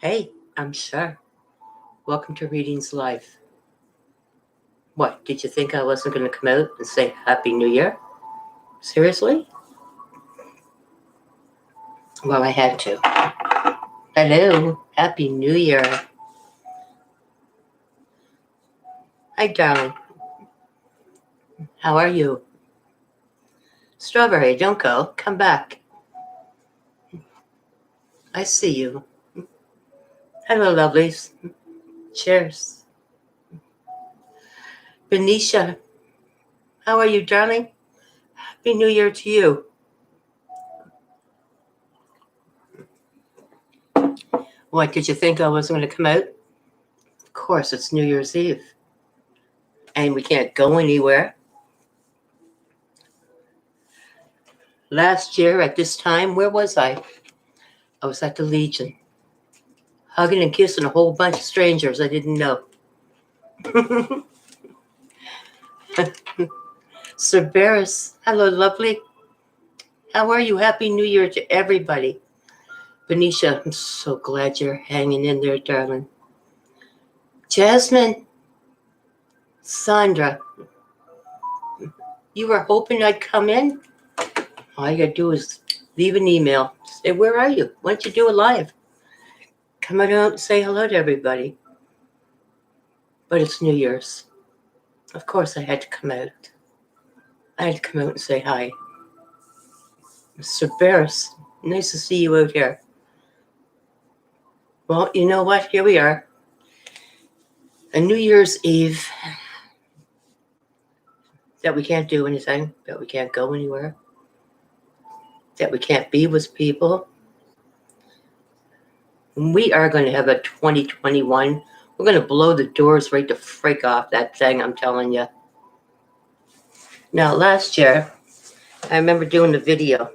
Hey, I'm sure. Welcome to Readings Live. What, did you think I wasn't going to come out and say Happy New Year? Seriously? Well, I had to. Hello, Happy New Year. Hi, darling. How are you? Strawberry, don't go. Come back. I see you. Hello, lovelies. Cheers. Benicia, how are you, darling? Happy New Year to you. What, did you think I wasn't going to come out? Of course, it's New Year's Eve. And we can't go anywhere. Last year at this time, where was I? I was at the Legion, hugging and kissing a whole bunch of strangers I didn't know. Sir Barris, hello, lovely. How are you? Happy New Year to everybody. Benicia, I'm so glad you're hanging in there, darling. Jasmine, Sandra, you were hoping I'd come in? All you gotta do is leave an email. Say, where are you? Why don't you do a live? Come out and say hello to everybody. But it's New Year's. Of course I had to come out. I had to come out and say hi. Sir Barris, nice to see you out here. Well, you know what? Here we are. A New Year's Eve that we can't do anything, that we can't go anywhere, that we can't be with people. We are going to have a 2021. We're going to blow the doors right to freak off that thing, I'm telling you. Now, last year, I remember doing the video,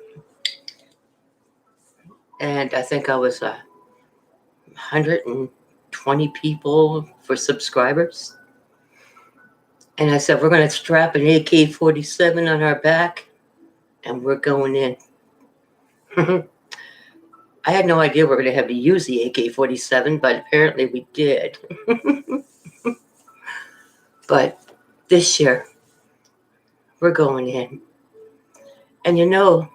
and I think I was 120 people for subscribers. And I said, we're going to strap an AK-47 on our back, and we're going in. I had no idea we were going to have to use the AK-47, but apparently we did. But this year, we're going in. And you know,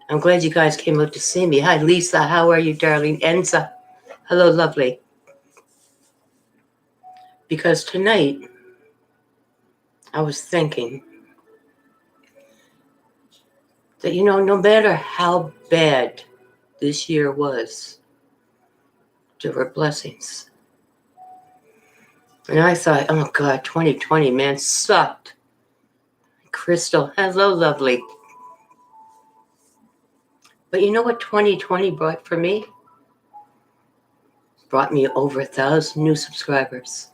I'm glad you guys came out to see me. Hi, Lisa. How are you, darling? Enza. Hello, lovely. Because tonight, I was thinking that, you know, no matter how bad this year was, there were blessings. And I thought, oh God, 2020, man, sucked. Crystal, hello, lovely. But you know what 2020 brought for me? Brought me over 1,000 new subscribers.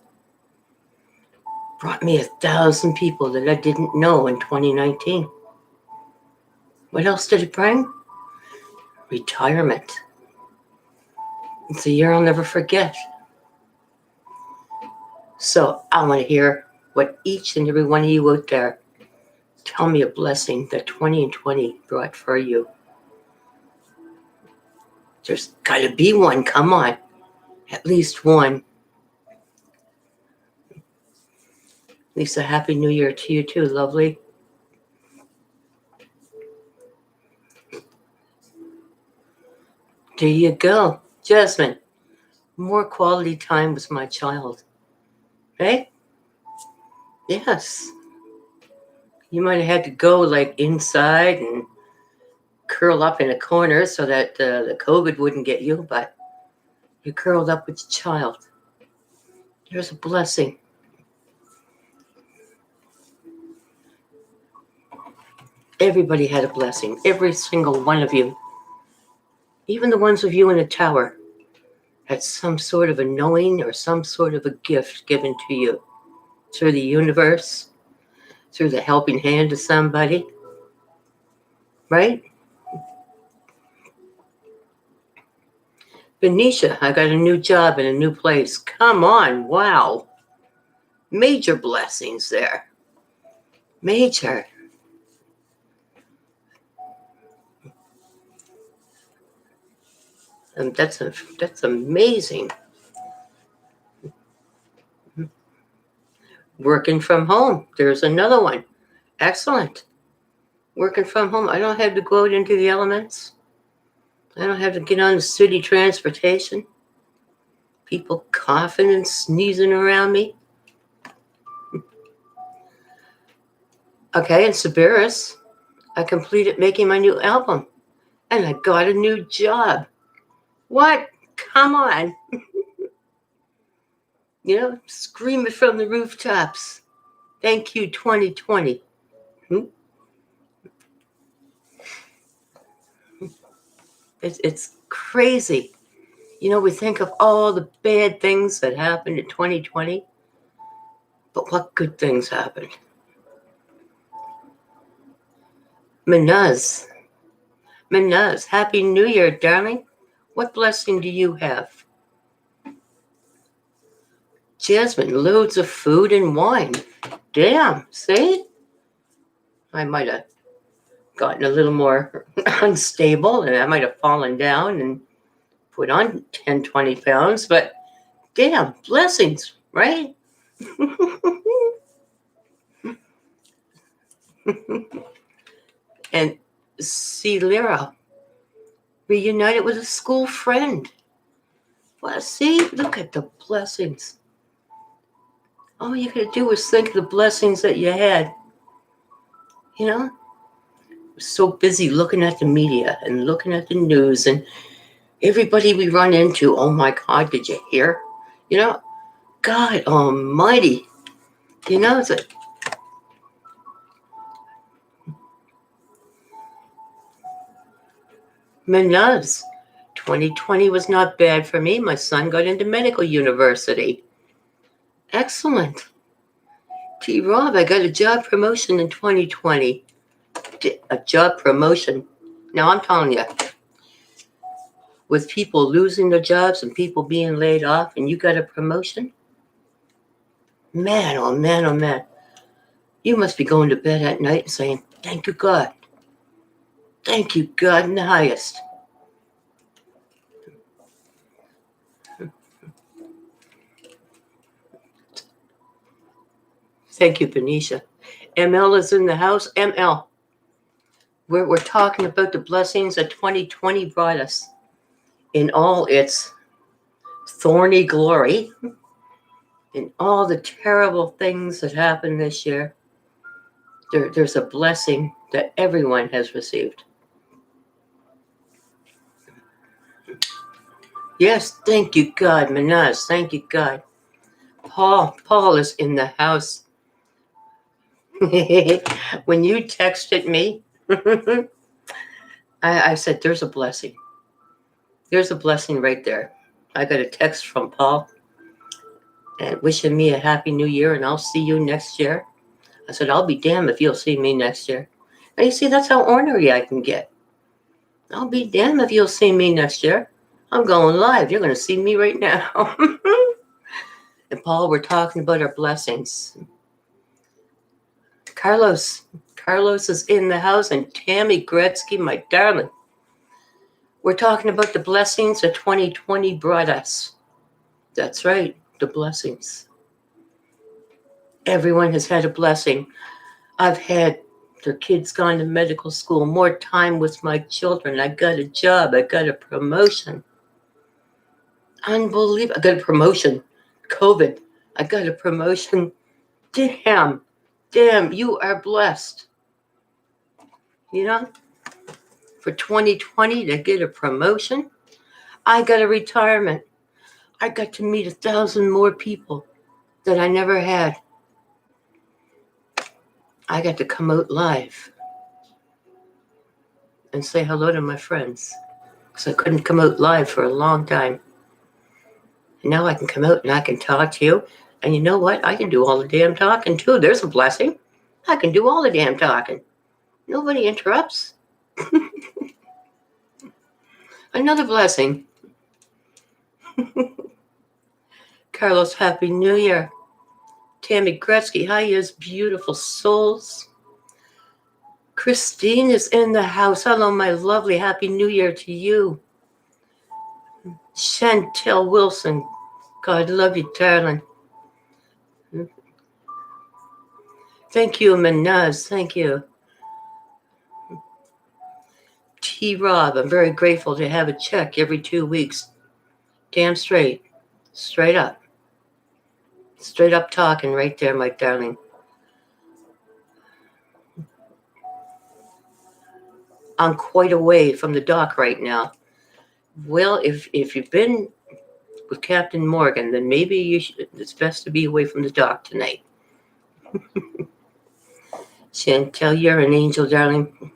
Brought me 1,000 people that I didn't know in 2019. What else did it bring? Retirement. It's a year I'll never forget. So I want to hear what each and every one of you out there tell me a blessing that 2020 brought for you. There's got to be one. Come on. At least one. Lisa, Happy New Year to you too, lovely. There you go. Jasmine, more quality time with my child. Right? Yes. You might have had to go like inside and curl up in a corner so that the COVID wouldn't get you, but you curled up with your child. There's a blessing. Everybody had a blessing. Every single one of you. Even the ones of you in the tower had some sort of a knowing or some sort of a gift given to you through the universe, through the helping hand of somebody. Right? Benicia, I got a new job in a new place. Come on, wow. Major blessings there. Major. That's amazing. Working from home. There's another one. Excellent. Working from home. I don't have to go out into the elements. I don't have to get on the city transportation. People coughing and sneezing around me. Okay, in Siberis, I completed making my new album. And I got a new job. What? Come on. Scream it from the rooftops. Thank you, 2020. It's crazy. We think of all the bad things that happened in 2020, but what good things happened? Manaz, Happy New Year, darling. What blessing do you have? Jasmine, loads of food and wine. Damn, see? I might have gotten a little more unstable and I might have fallen down and put on 10, 20 pounds, but damn, blessings, right? And see Lyra reunited with a school friend. Well, see, look at the blessings. All you gotta do is think of the blessings that you had. So busy looking at the media and looking at the news and everybody we run into. Oh my God, did you hear? God almighty. It's like, Manaz. 2020 was not bad for me. My son got into medical university. Excellent. T. Rob, I got a job promotion in 2020. A job promotion. Now I'm telling you, with people losing their jobs and people being laid off, and you got a promotion, man, oh man, oh man. You must be going to bed at night and saying, thank you, God. Thank you, God in the highest. Thank you, Benicia. ML is in the house. ML, we're talking about the blessings that 2020 brought us in all its thorny glory and all the terrible things that happened this year. There's a blessing that everyone has received. Yes, thank you, God. Manaz, thank you, God. Paul is in the house. When you texted me, I said, there's a blessing. There's a blessing right there. I got a text from Paul and wishing me a happy new year, and I'll see you next year. I said, I'll be damned if you'll see me next year. And you see, that's how ornery I can get. I'll be damned if you'll see me next year. I'm going live. You're going to see me right now. And Paul, we're talking about our blessings. Carlos is in the house, and Tammy Gretzky, my darling. We're talking about the blessings that 2020 brought us. That's right, the blessings. Everyone has had a blessing. I've had their kids gone to medical school, more time with my children. I got a job. I got a promotion. Unbelievable. I got a promotion. COVID. I got a promotion. Damn, you are blessed. For 2020 to get a promotion, I got a retirement. I got to meet 1,000 more people that I never had. I got to come out live and say hello to my friends because I couldn't come out live for a long time. And now I can come out and I can talk to you. And you know what? I can do all the damn talking too. There's a blessing. I can do all the damn talking. Nobody interrupts. Another blessing. Carlos, Happy New Year. Tammy Gretzky, hi, yes, beautiful souls. Christine is in the house. Hello, my lovely. Happy New Year to you. Chantel Wilson. God love you, darling. Thank you, Manaz. Thank you. T. Rob, I'm very grateful to have a check every 2 weeks. Damn straight. Straight up. Straight up talking right there, my darling. I'm quite away from the dock right now. Well, if you've been with Captain Morgan, then maybe it's best to be away from the dock tonight. Chantel, you're an angel, darling.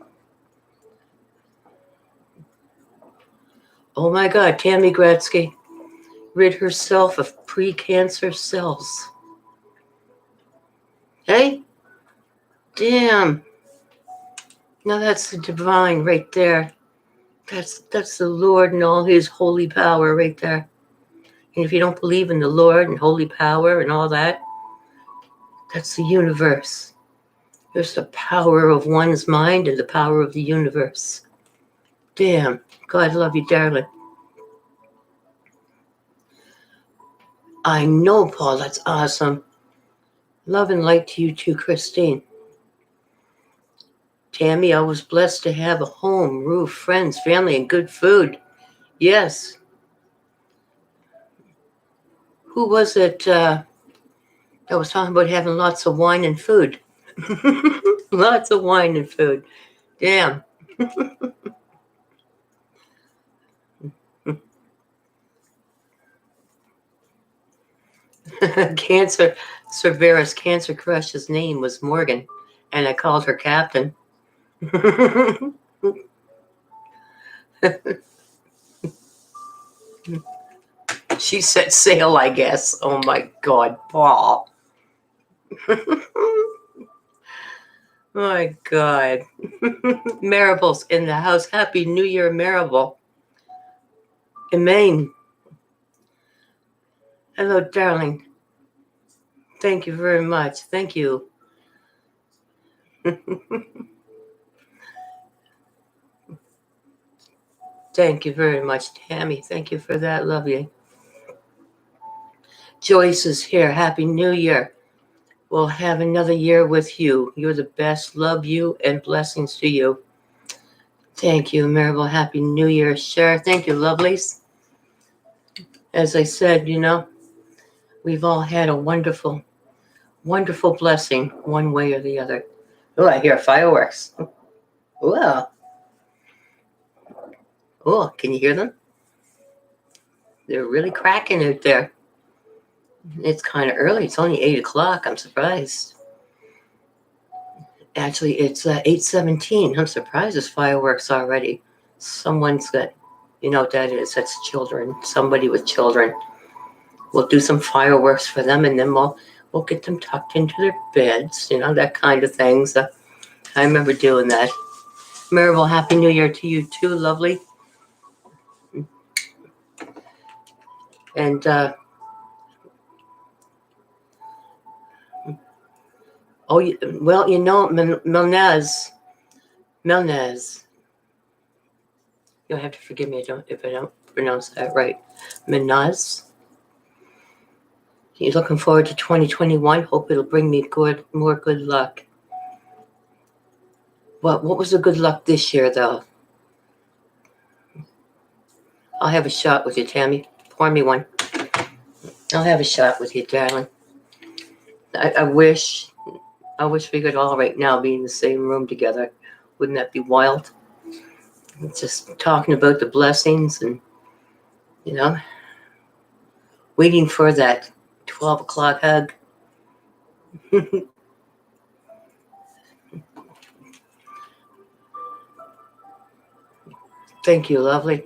Oh my God, Tammy Gradsky rid herself of pre-cancer cells. Hey? Damn. Now that's the divine right there. That's the Lord and all his holy power right there. And if you don't believe in the Lord and holy power and all that, that's the universe. There's the power of one's mind and the power of the universe. Damn. God love you, darling. I know, Paul. That's awesome. Love and light to you too, Christine. Tammy, I was blessed to have a home, roof, friends, family, and good food. Yes. Who was it that was talking about having lots of wine and food? Lots of wine and food. Damn. Cancer, Cervera's Cancer Crush's name was Morgan, and I called her Captain. She set sail, I guess. Oh my God, Paul. My God. Maribel's in the house. Happy New Year, Maribel. Emaine. Hello, darling. Thank you very much. Thank you. Thank you very much, Tammy. Thank you for that. Love you. Joyce is here. Happy New Year. We'll have another year with you. You're the best. Love you and blessings to you. Thank you, Maribel. Happy New Year, Cher. Thank you, lovelies. As I said, we've all had a wonderful, wonderful blessing one way or the other. Oh, I hear fireworks. Wow. Oh, can you hear them? They're really cracking out there. It's kind of early. It's only 8 o'clock. I'm surprised. Actually, it's 8:17. I'm surprised there's fireworks already. Someone's got, you know what that is? That's children. Somebody with children. We'll do some fireworks for them, and then we'll get them tucked into their beds. That kind of thing. So I remember doing that. Maribel, Happy New Year to you too, lovely. And Milnez. You'll have to forgive me if I don't pronounce that right. Minaz. You're looking forward to 2021. Hope it'll bring me more good luck. What was the good luck this year, though? I'll have a shot with you, Tammy. Pour me one. I'll have a shot with you, darling. I wish we could all right now be in the same room together. Wouldn't that be wild? Just talking about the blessings and, waiting for that 12 o'clock hug. Thank you, lovely.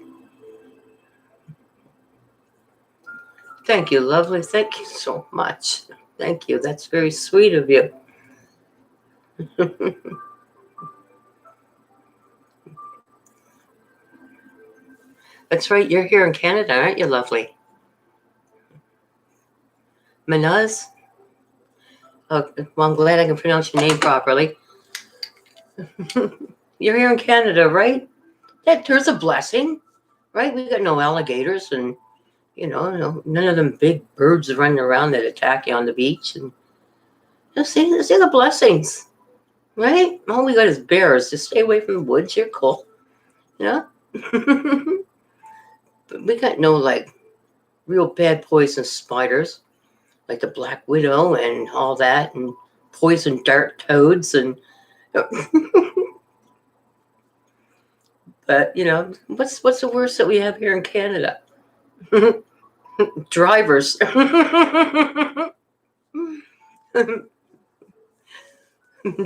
Thank you, lovely. Thank you so much. Thank you. That's very sweet of you. That's right. You're here in Canada, aren't you, lovely? Manaz? Oh, well, I'm glad I can pronounce your name properly. You're here in Canada, right? There's a blessing. right? We got no alligators and, none of them big birds running around that attack you on the beach. And see the blessings, right? All we got is bears. Just stay away from the woods. You're cool, you know? But we got no, like, real bad poisonous spiders, like the black widow and all that, and poison dart toads and but what's the worst that we have here in Canada? Drivers.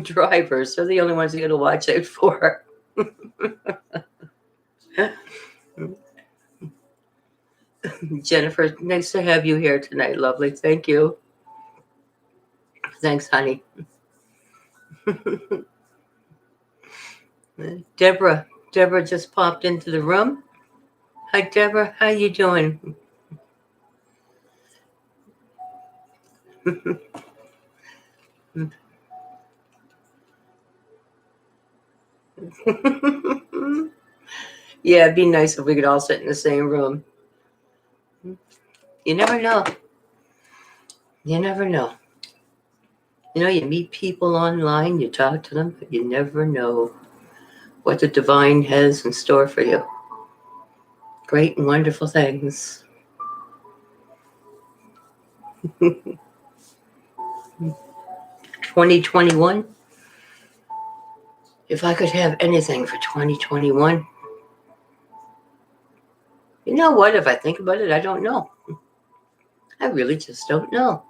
Drivers are the only ones you gotta watch out for. Jennifer, nice to have you here tonight, lovely. Thank you. Thanks, honey. Deborah just popped into the room. Hi, Deborah. How you doing? Yeah, it'd be nice if we could all sit in the same room. You never know. You never know. You meet people online, you talk to them, but you never know what the divine has in store for you. Great and wonderful things. 2021. If I could have anything for 2021, you know what? If I think about it, I don't know. I really just don't know.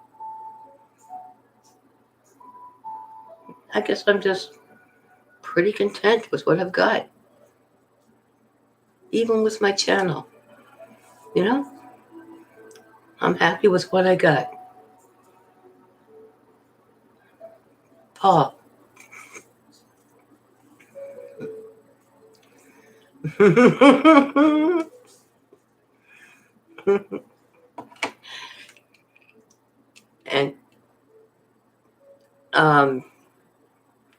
I guess I'm just pretty content with what I've got. Even with my channel. I'm happy with what I got. Paul. And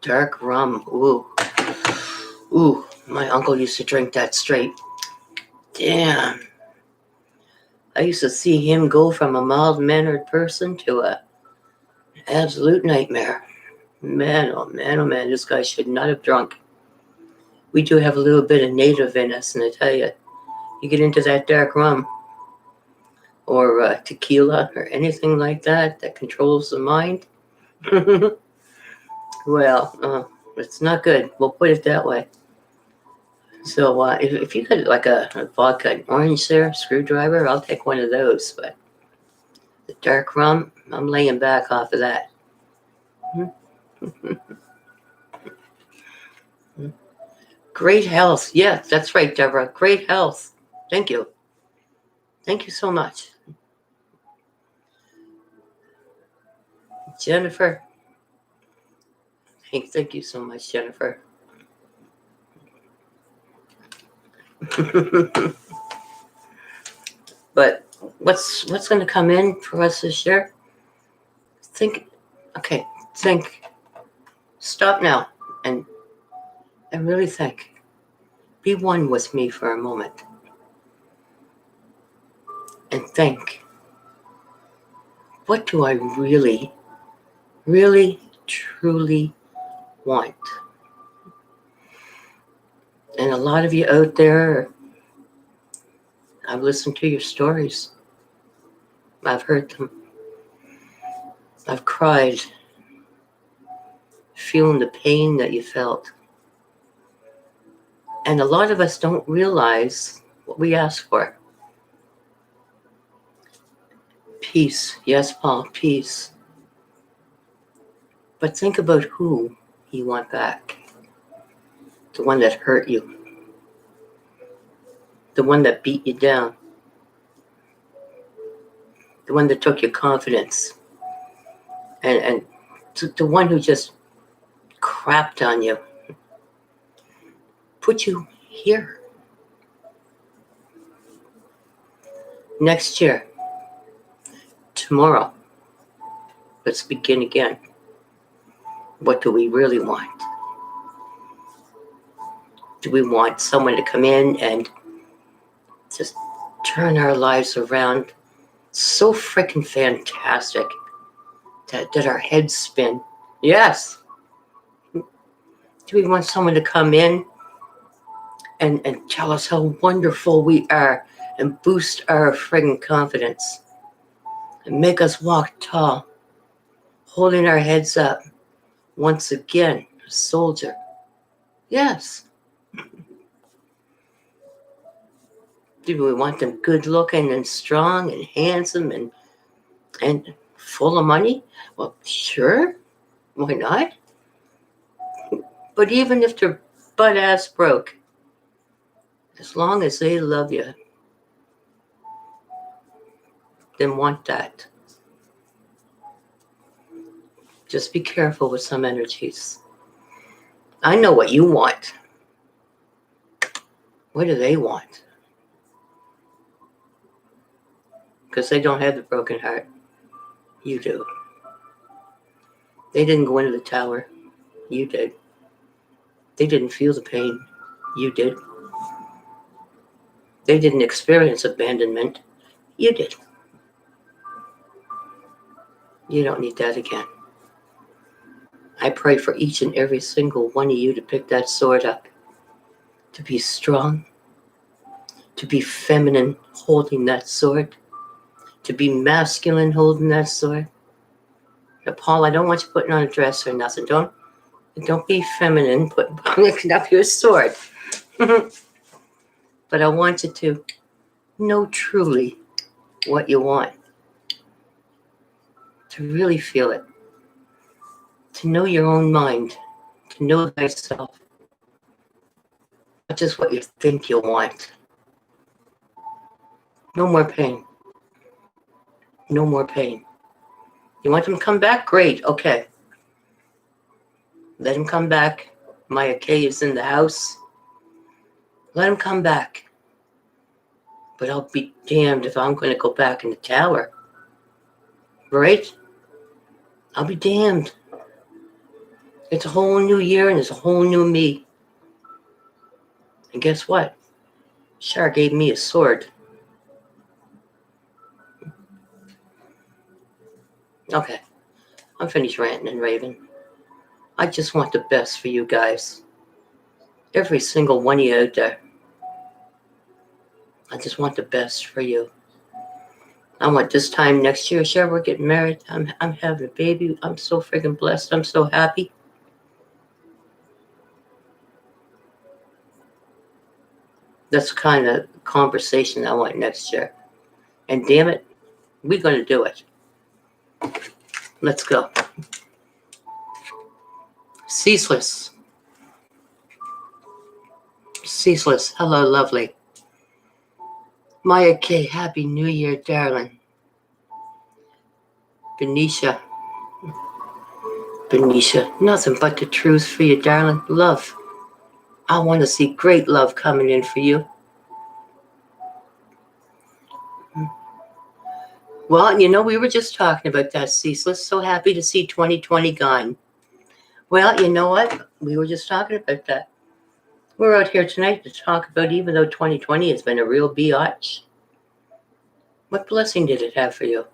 dark rum. Ooh, my uncle used to drink that straight. Damn. I used to see him go from a mild-mannered person to an absolute nightmare. Man, oh man, oh man, this guy should not have drunk. We do have a little bit of native in us, and I tell you, you get into that dark rum or tequila or anything like that controls the mind. Well, it's not good. We'll put it that way. So if you got like a vodka and orange there, screwdriver, I'll take one of those. But the dark rum, I'm laying back off of that. Great health. Yeah, that's right, Deborah. Great health. Thank you. Thank you so much. Jennifer. Thank you so much, Jennifer. But what's going to come in for us this year? Think. Stop now and really think. Be one with me for a moment. And think. What do I really, really, truly want? And a lot of you out there, I've listened to your stories. I've heard them. I've cried, feeling the pain that you felt. And a lot of us don't realize what we ask for. Peace. Yes, Paul, peace. But think about who you want back. The one that hurt you. The one that beat you down. The one that took your confidence. And the one who just crapped on you. Put you here. Next year. Tomorrow. Let's begin again. What do we really want? Do we want someone to come in and turn our lives around so freaking fantastic that our heads spin. Yes. Do we want someone to come in and tell us how wonderful we are and boost our friggin' confidence and make us walk tall, holding our heads up? Once again, a soldier. Yes. Do we want them good looking and strong and handsome and full of money? Well, sure. Why not? But even if they're butt ass broke, as long as they love you, then want that. Just be careful with some energies. I know what you want. What do they want? Because they don't have the broken heart. You do. They didn't go into the tower. You did. They didn't feel the pain. You did. They didn't experience abandonment. You did. You don't need that again. I pray for each and every single one of you to pick that sword up, to be strong, to be feminine holding that sword, to be masculine holding that sword. Now, Paul, I don't want you putting on a dress or nothing. Don't be feminine putting up your sword. But I want you to know truly what you want, to really feel it, to know your own mind, to know thyself, not just what you think you want. No more pain. No more pain. You want them to come back? Great. Okay. Let him come back. Maya K is in the house. Let him come back. But I'll be damned if I'm going to go back in the tower. Right? I'll be damned. It's a whole new year and it's a whole new me. And guess what? Shar gave me a sword. Okay. I'm finished ranting and raving. I just want the best for you guys. Every single one of you out there. I just want the best for you. I want this time next year, Shar, we're getting married. I'm having a baby. I'm so freaking blessed. I'm so happy. That's the kind of conversation I want next year. And damn it, we're going to do it. Let's go. Ceaseless. Ceaseless. Hello, lovely. Maya K, Happy New Year, darling. Benicia. Nothing but the truth for you, darling. Love. I want to see great love coming in for you. Well, we were just talking about that, Ceaseless. So happy to see 2020 gone. Well, you know what? We were just talking about that. We're out here tonight to talk about, even though 2020 has been a real biatch, what blessing did it have for you?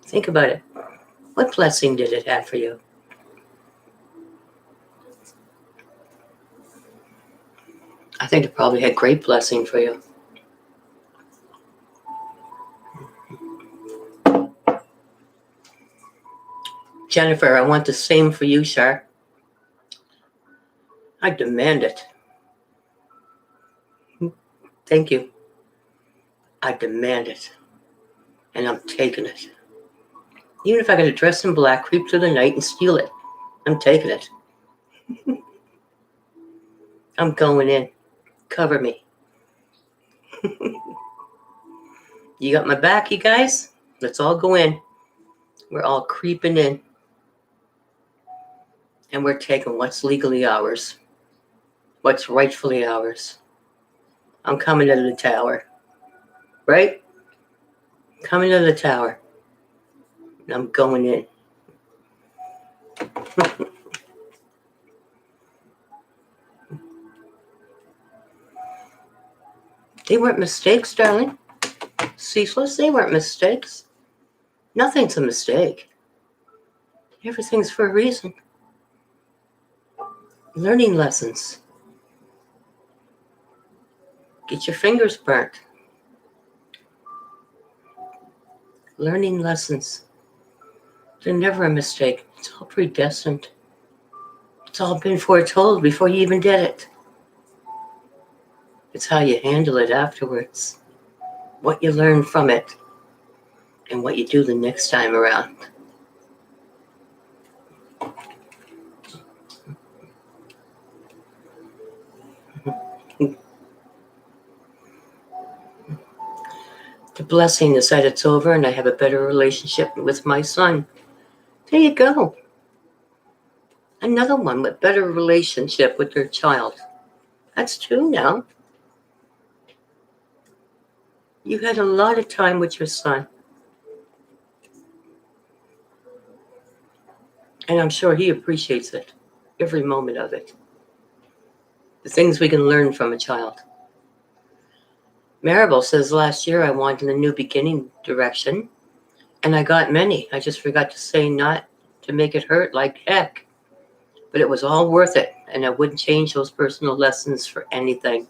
Think about it. What blessing did it have for you? I think it probably had great blessing for you. Jennifer, I want the same for you, Shar. I demand it. Thank you. I demand it. And I'm taking it. Even if I got to dress in black, creep through the night, and steal it, I'm taking it. I'm going in. Cover me. You got my back, you guys? Let's all go in. We're all creeping in. And we're taking what's legally ours. What's rightfully ours. I'm coming to the tower. Right? Coming to the tower. And I'm going in. They weren't mistakes, darling. Ceaseless, they weren't mistakes. Nothing's a mistake. Everything's for a reason. Learning lessons. Get your fingers burnt. Learning lessons. They're never a mistake. It's all predestined. It's all been foretold before you even did it. It's how you handle it afterwards. What you learn from it. And what you do the next time around. The blessing is that it's over and I have a better relationship with my son. There you go. Another one with better relationship with their child. That's two now. You had a lot of time with your son. And I'm sure he appreciates it. Every moment of it. The things we can learn from a child. Maribel says last year I wanted a new beginning direction. And I got many. I just forgot to say not to make it hurt like heck. But it was all worth it. And I wouldn't change those personal lessons for anything.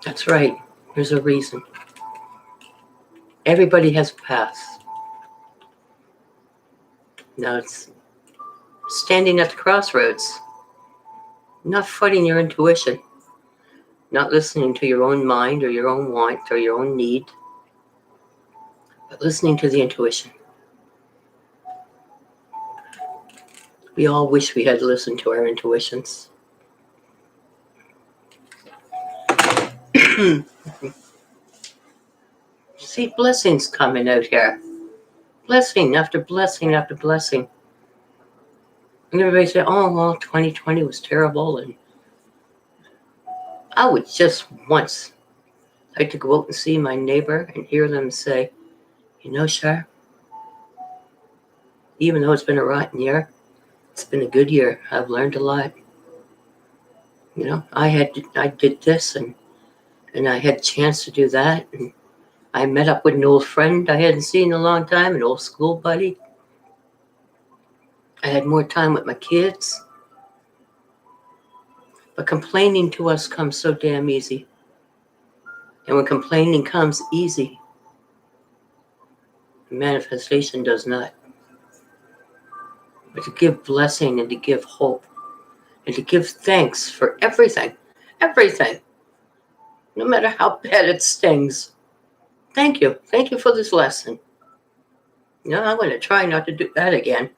That's right. There's a reason. Everybody has a past. Now it's standing at the crossroads. Not fighting your intuition. Not listening to your own mind or your own want or your own need. But listening to the intuition. We all wish we had listened to our intuitions. See, blessings coming out here. Blessing after blessing after blessing. And everybody said, oh, well, 2020 was terrible. And I would just once like to go out and see my neighbor and hear them say, you know, Shar, even though it's been a rotten year, it's been a good year. I've learned a lot. You know, I did this and I had a chance to do that. And I met up with an old friend I hadn't seen in a long time, an old school buddy. I had more time with my kids. But complaining to us comes so damn easy. And when complaining comes easy, manifestation does not. But to give blessing and to give hope and to give thanks for everything, everything, no matter how bad it stings. Thank you. Thank you for this lesson. You know, I'm going to try not to do that again.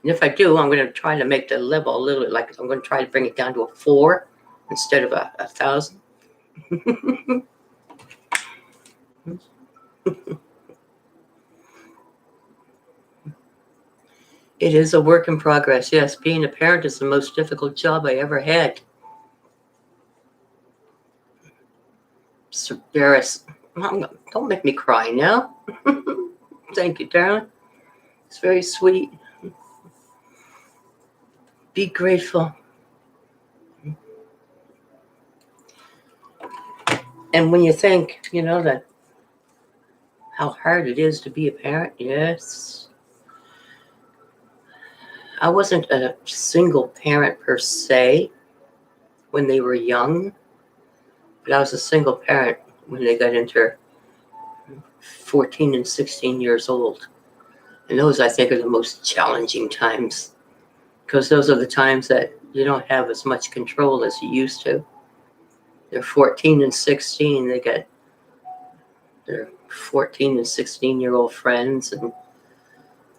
And if I do, I'm going to try to make the level a little, like I'm going to try to bring it down to a 4 instead of a 1,000. It is a work in progress. Yes, being a parent is the most difficult job I ever had. It's embarrassing. Mom, don't make me cry now. Thank you, darling. It's very sweet. Be grateful. And when you think, you know, that how hard it is to be a parent, yes. I wasn't a single parent per se when they were young, but I was a single parent when they got into 14 and 16 years old. And those, I think, are the most challenging times because those are the times that you don't have as much control as you used to. They're 14 and 16. They got their 14 and 16-year-old friends,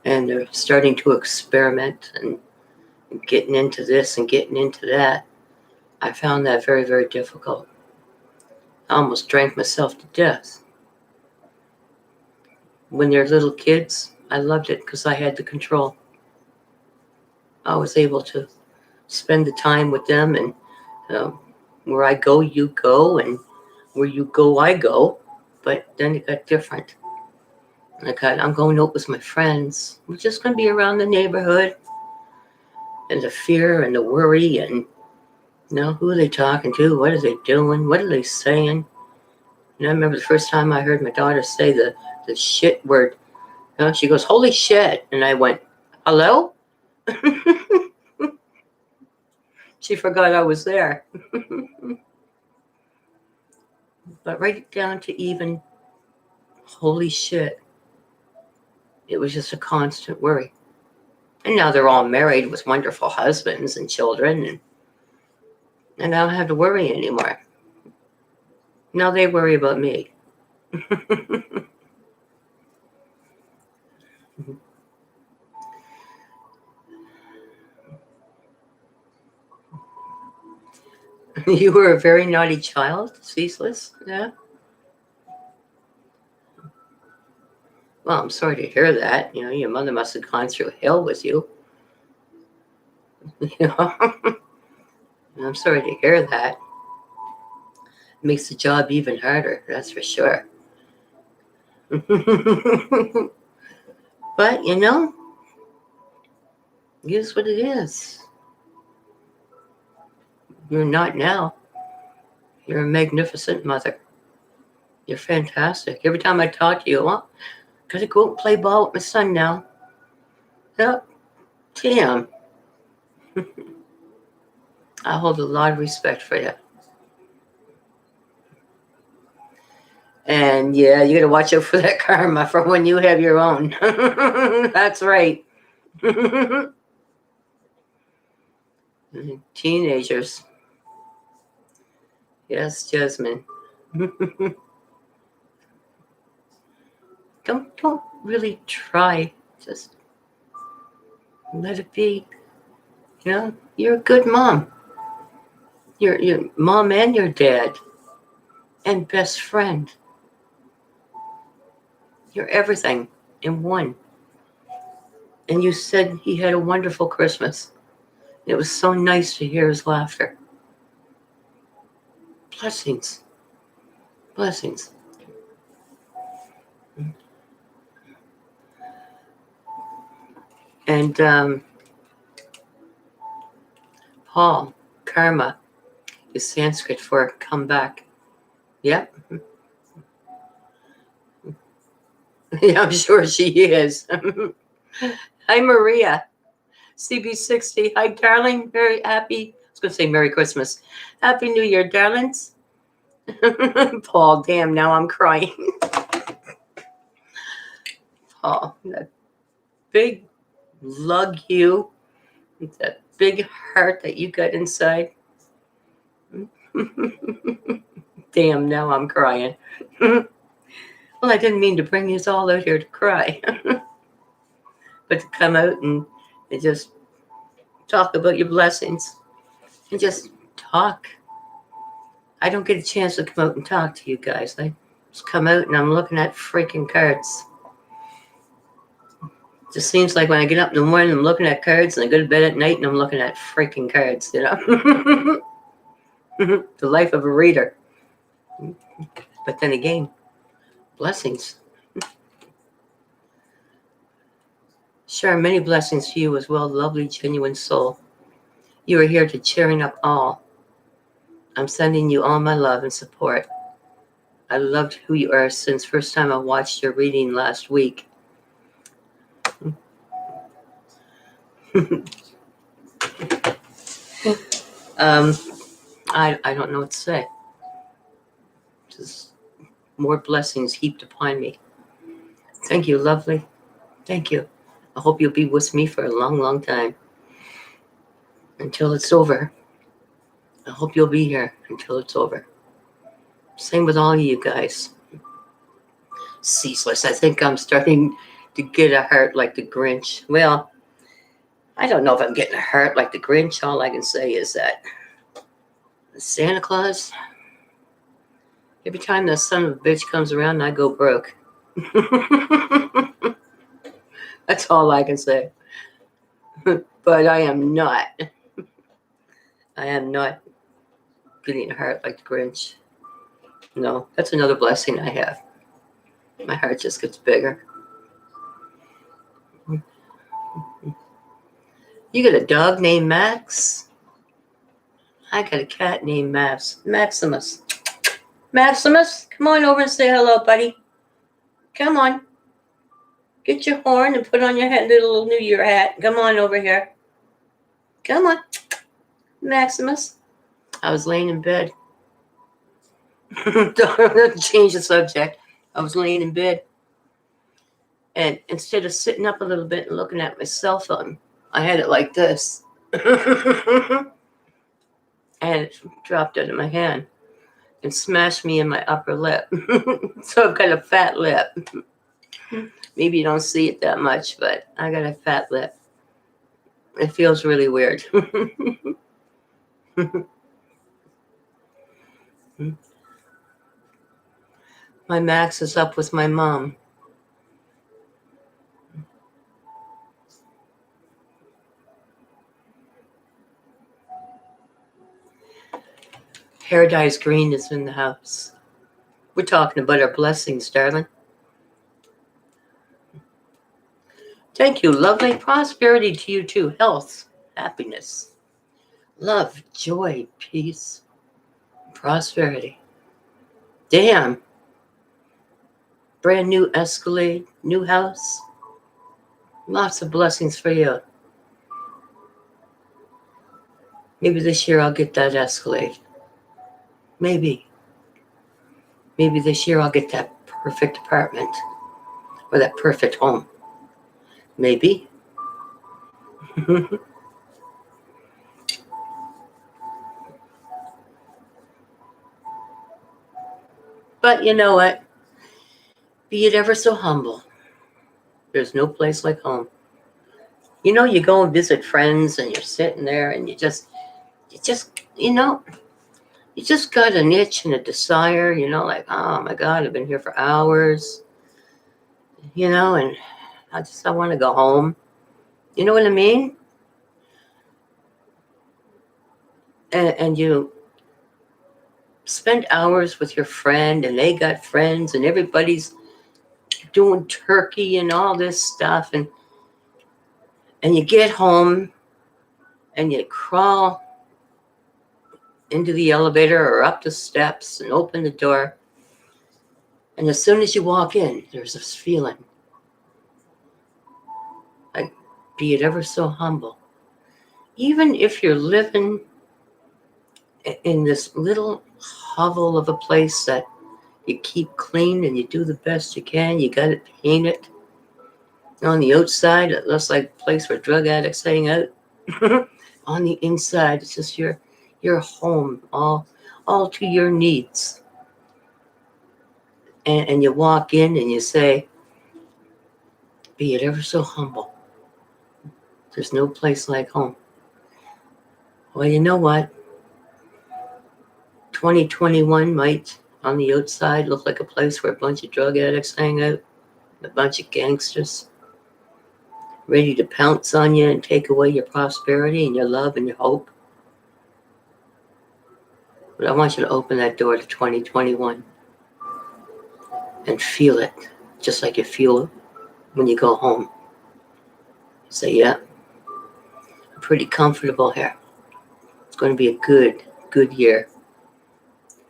and they're starting to experiment and getting into this and getting into that. I found that very, very difficult. I almost drank myself to death. When they're little kids, I loved it because I had the control. I was able to spend the time with them, and where I go, you go, and where you go, I go. But then it got different. I'm going out with my friends. We're just going to be around the neighborhood. and the fear and the worry and who are they talking to? What are they doing? What are they saying? And I remember the first time I heard my daughter say the shit word. She goes, "Holy shit!" And I went, "Hello?" She forgot I was there. But right down to even holy shit, it was just a constant worry. And now they're all married with wonderful husbands and children, and I don't have to worry anymore. Now they worry about me. You were a very naughty child, ceaseless? Yeah? Well, I'm sorry to hear that. Your mother must have gone through hell with you. I'm sorry to hear that. It makes the job even harder, that's for sure. But, it is what it is. You're not now. You're a magnificent mother. You're fantastic. Every time I talk to you, well, gotta go and play ball with my son now. Yep. Damn. I hold a lot of respect for you. And yeah, you gotta watch out for that karma for when you have your own. That's right. Teenagers. Yes, Jasmine. Don't really try. Just let it be. You're a good mom. You're your mom and your dad and best friend. You're everything in one. And you said he had a wonderful Christmas. It was so nice to hear his laughter. Blessings. Blessings. And Paul, karma is Sanskrit for come back. Yep. Yeah, I'm sure she is. Hi, Maria. CB60. Hi, darling. Very happy. I was going to say Merry Christmas. Happy New Year, darlings. Paul, damn, now I'm crying. Paul, that big lug you, that big heart that you got inside. Damn, now I'm crying. Well, I didn't mean to bring you all out here to cry. But to come out and just talk about your blessings. And just talk. I don't get a chance to come out and talk to you guys. I just come out and I'm looking at freaking cards. It just seems like when I get up in the morning, I'm looking at cards, and I go to bed at night and I'm looking at freaking cards, The life of a reader. But then again, blessings. Sure, many blessings to you as well, lovely, genuine soul. You are here to cheering up all. I'm sending you all my love and support. I loved who you are since first time I watched your reading last week. I don't know what to say. Just more blessings heaped upon me. Thank you, lovely. Thank you. I hope you'll be with me for a long, long time. Until it's over. I hope you'll be here until it's over. Same with all of you guys. Ceaseless. I think I'm starting to get a heart like the Grinch. Well, I don't know if I'm getting a heart like the Grinch. All I can say is that Santa Claus, every time that son of a bitch comes around, I go broke. That's all I can say. But I am not. I am not getting a heart like the Grinch. No, that's another blessing I have. My heart just gets bigger. You got a dog named Max? I got a cat named Maximus. Maximus, come on over and say hello, buddy. Come on. Get your horn and put on your head, little New Year hat. Come on over here. Come on. Maximus. I was laying in bed. Don't change the subject. I was laying in bed. And instead of sitting up a little bit and looking at my cell phone, I had it like this. And it dropped out of my hand and smashed me in my upper lip. So I've got a fat lip. Maybe you don't see it that much, but I got a fat lip. It feels really weird. My Max is up with my mom. Paradise Green is in the house. We're talking about our blessings, darling. Thank you. Lovely prosperity to you too. Health, happiness, love, joy, peace, prosperity. Damn. Brand new Escalade, new house. Lots of blessings for you. Maybe this year I'll get that Escalade. Maybe. Maybe this year I'll get that perfect apartment or that perfect home. Maybe. But you know what? Be it ever so humble. There's no place like home. You know, you go and visit friends and you're sitting there and you just, you know, you just got an itch and a desire, you know, like, oh my God, I've been here for hours, you know, and I want to go home. You know what I mean? And you spend hours with your friend and they got friends and everybody's doing turkey and all this stuff. And you get home and you crawl into the elevator or up the steps and open the door. And as soon as you walk in, there's this feeling, like, be it ever so humble. Even if you're living in this little hovel of a place that you keep clean and you do the best you can, you got it painted. On the outside, it looks like a place where drug addicts hang out. On the inside, it's just your home, all to your needs. And you walk in and you say, be it ever so humble. There's no place like home. Well, you know what? 2021 might, on the outside, look like a place where a bunch of drug addicts hang out, a bunch of gangsters, ready to pounce on you and take away your prosperity and your love and your hope. But I want you to open that door to 2021 and feel it, just like you feel it when you go home. Say, yeah, I'm pretty comfortable here. It's going to be a good year.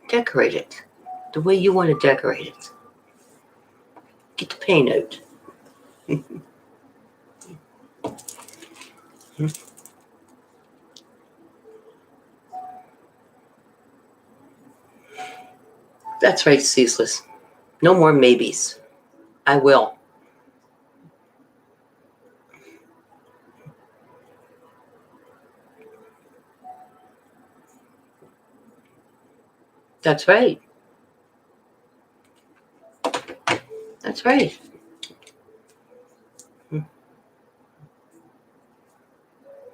Decorate it the way you want to decorate it. Get the paint out. That's right, ceaseless. No more maybes. I will. That's right. That's right.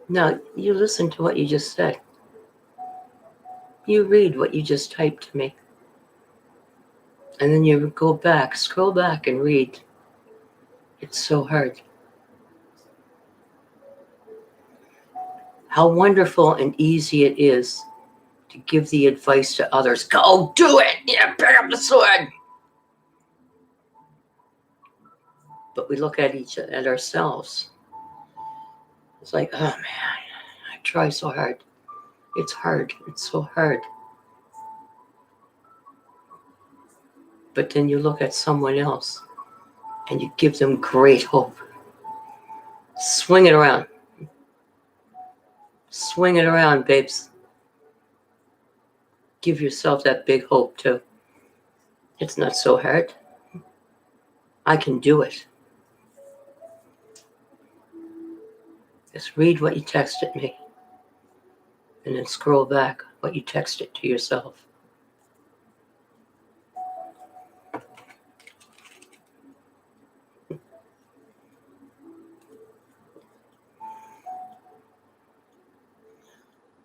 Now, you listen to what you just said. You read what you just typed to me. And then you go back, scroll back and read. It's so hard. How wonderful and easy it is to give the advice to others. Go do it! Yeah, pick up the sword! But we look at ourselves It's like, oh man, I try so hard. It's hard. It's so hard. But then you look at someone else and you give them great hope. Swing it around. Swing it around, babes. Give yourself that big hope, too. It's not so hard. I can do it. Just read what you texted me. And then scroll back what you texted to yourself.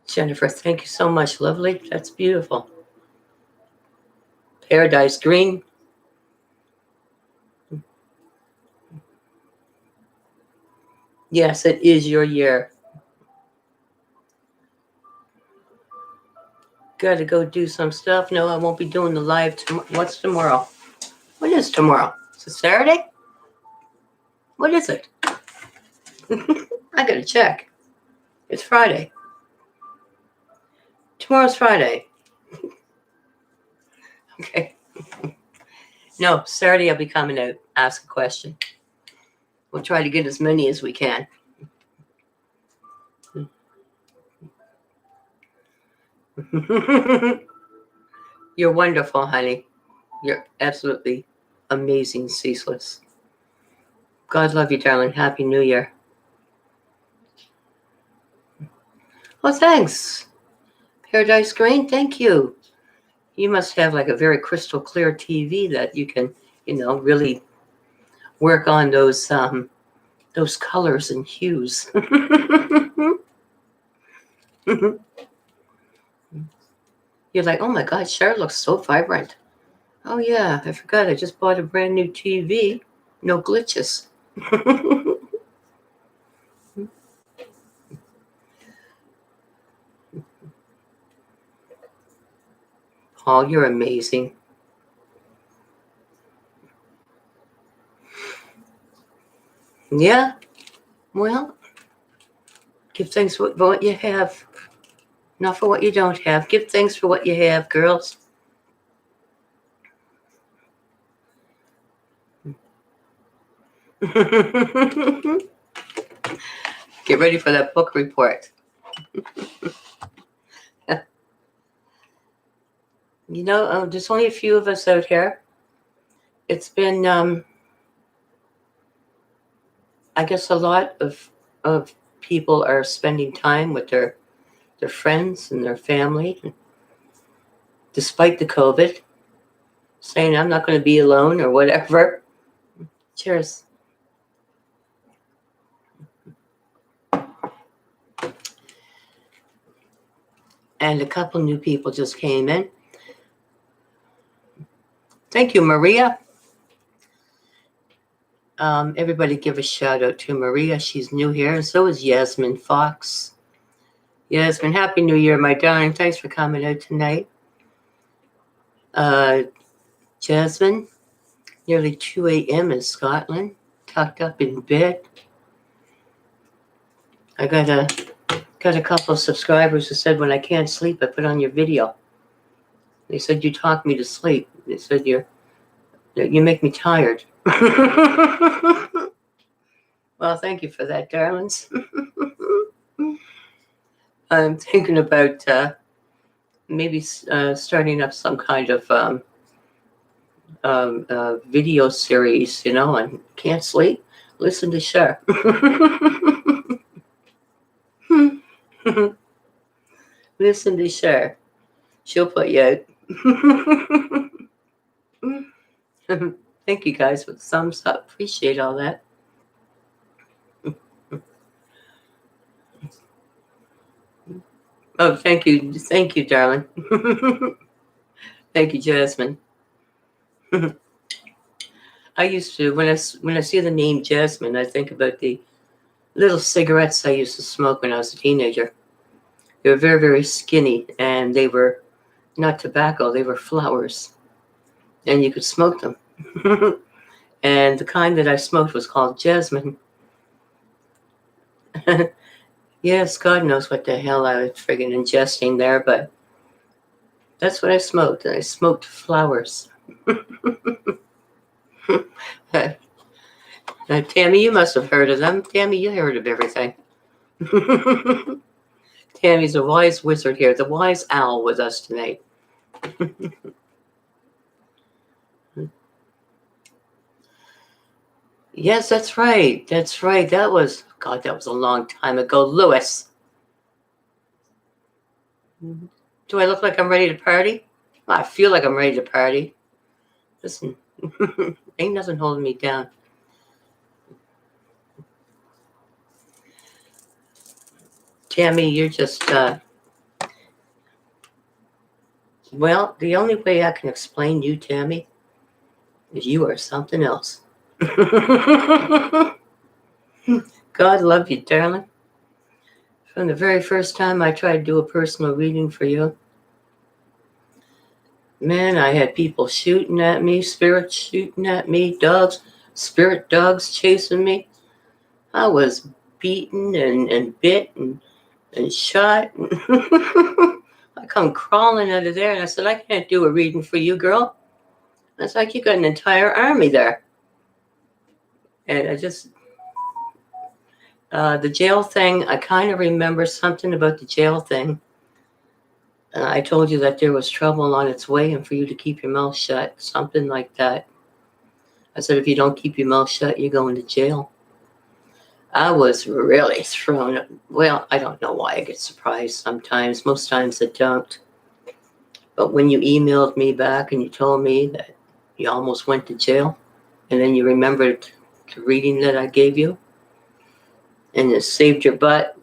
Jennifer, thank you so much, lovely. That's beautiful. Paradise green. Yes, it is your year. Gotta go do some stuff. No, I won't be doing the live tomorrow. What's tomorrow? What is tomorrow? Is it Saturday? What is it? I gotta check. It's Friday. Tomorrow's Friday. Okay. No, Saturday I'll be coming out. Ask a question. We'll try to get as many as we can. You're wonderful, honey. You're absolutely amazing, ceaseless. God love you, darling. Happy New Year. Oh, thanks. Paradise Green, thank you. You must have like a very crystal clear TV that you can, really work on those colors and hues. You're like, oh my God, Cher looks so vibrant. Oh yeah, I forgot. I just bought a brand new TV. No glitches. Oh, you're amazing. Yeah. Well, give thanks for what you have, not for what you don't have. Give thanks for what you have, girls. Get ready for that book report. There's only a few of us out here. It's been, I guess, a lot of people are spending time with their friends and their family, despite the COVID, saying I'm not going to be alone or whatever. Cheers. And a couple new people just came in. Thank you, Maria. Everybody give a shout out to Maria. She's new here, and so is Yasmin Fox. Yasmin, Happy New Year, my darling. Thanks for coming out tonight. Jasmine, nearly 2 a.m. in Scotland, tucked up in bed. I got a couple of subscribers who said when I can't sleep, I put on your video. They said you talk me to sleep. They said you make me tired. Well, thank you for that, darlings. I'm thinking about maybe starting up some kind of video series, and can't sleep. Listen to Cher. Listen to Cher. She'll put you out. Thank you guys for the thumbs up. Appreciate all that. Oh, thank you, darling. Thank you, Jasmine. I used to when I see the name Jasmine, I think about the little cigarettes I used to smoke when I was a teenager. They were very, very skinny, and they were not tobacco; they were flowers, and you could smoke them. And the kind that I smoked was called Jasmine. Yes, God knows what the hell I was friggin' ingesting there, but that's what I smoked. I smoked flowers. Tammy, you must have heard of them. Tammy, you heard of everything. Tammy's a wise wizard here, the wise owl with us tonight. Yes, that's right. That's right. That was a long time ago. Lewis. Do I look like I'm ready to party? Well, I feel like I'm ready to party. Listen, ain't nothing holding me down. Tammy, you're just, well, the only way I can explain you, Tammy, is you are something else. God love you, darling. From the very first time I tried to do a personal reading for you, man, I had people shooting at me, spirits shooting at me, spirit dogs chasing me. I was beaten and bit and shot. I come crawling out of there and I said, I can't do a reading for you, girl. It's like you got an entire army there. And I just, the jail thing, I kind of remember something about the jail thing. I told you that there was trouble on its way and for you to keep your mouth shut, something like that. I said, if you don't keep your mouth shut, you're going to jail. I was really thrown. Well, I don't know why I get surprised sometimes. Most times I don't. But when you emailed me back and you told me that you almost went to jail, and then you remembered the reading that I gave you, and it saved your butt,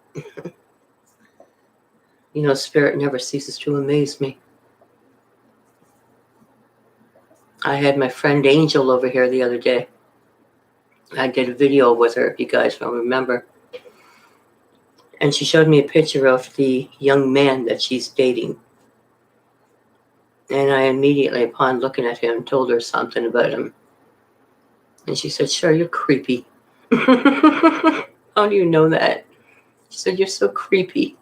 you know, Spirit never ceases to amaze me. I had my friend Angel over here the other day. I did a video with her, if you guys don't remember. And she showed me a picture of the young man that she's dating. And I immediately, upon looking at him, told her something about him. And she said, sure, you're creepy. How do you know that? She said, you're so creepy.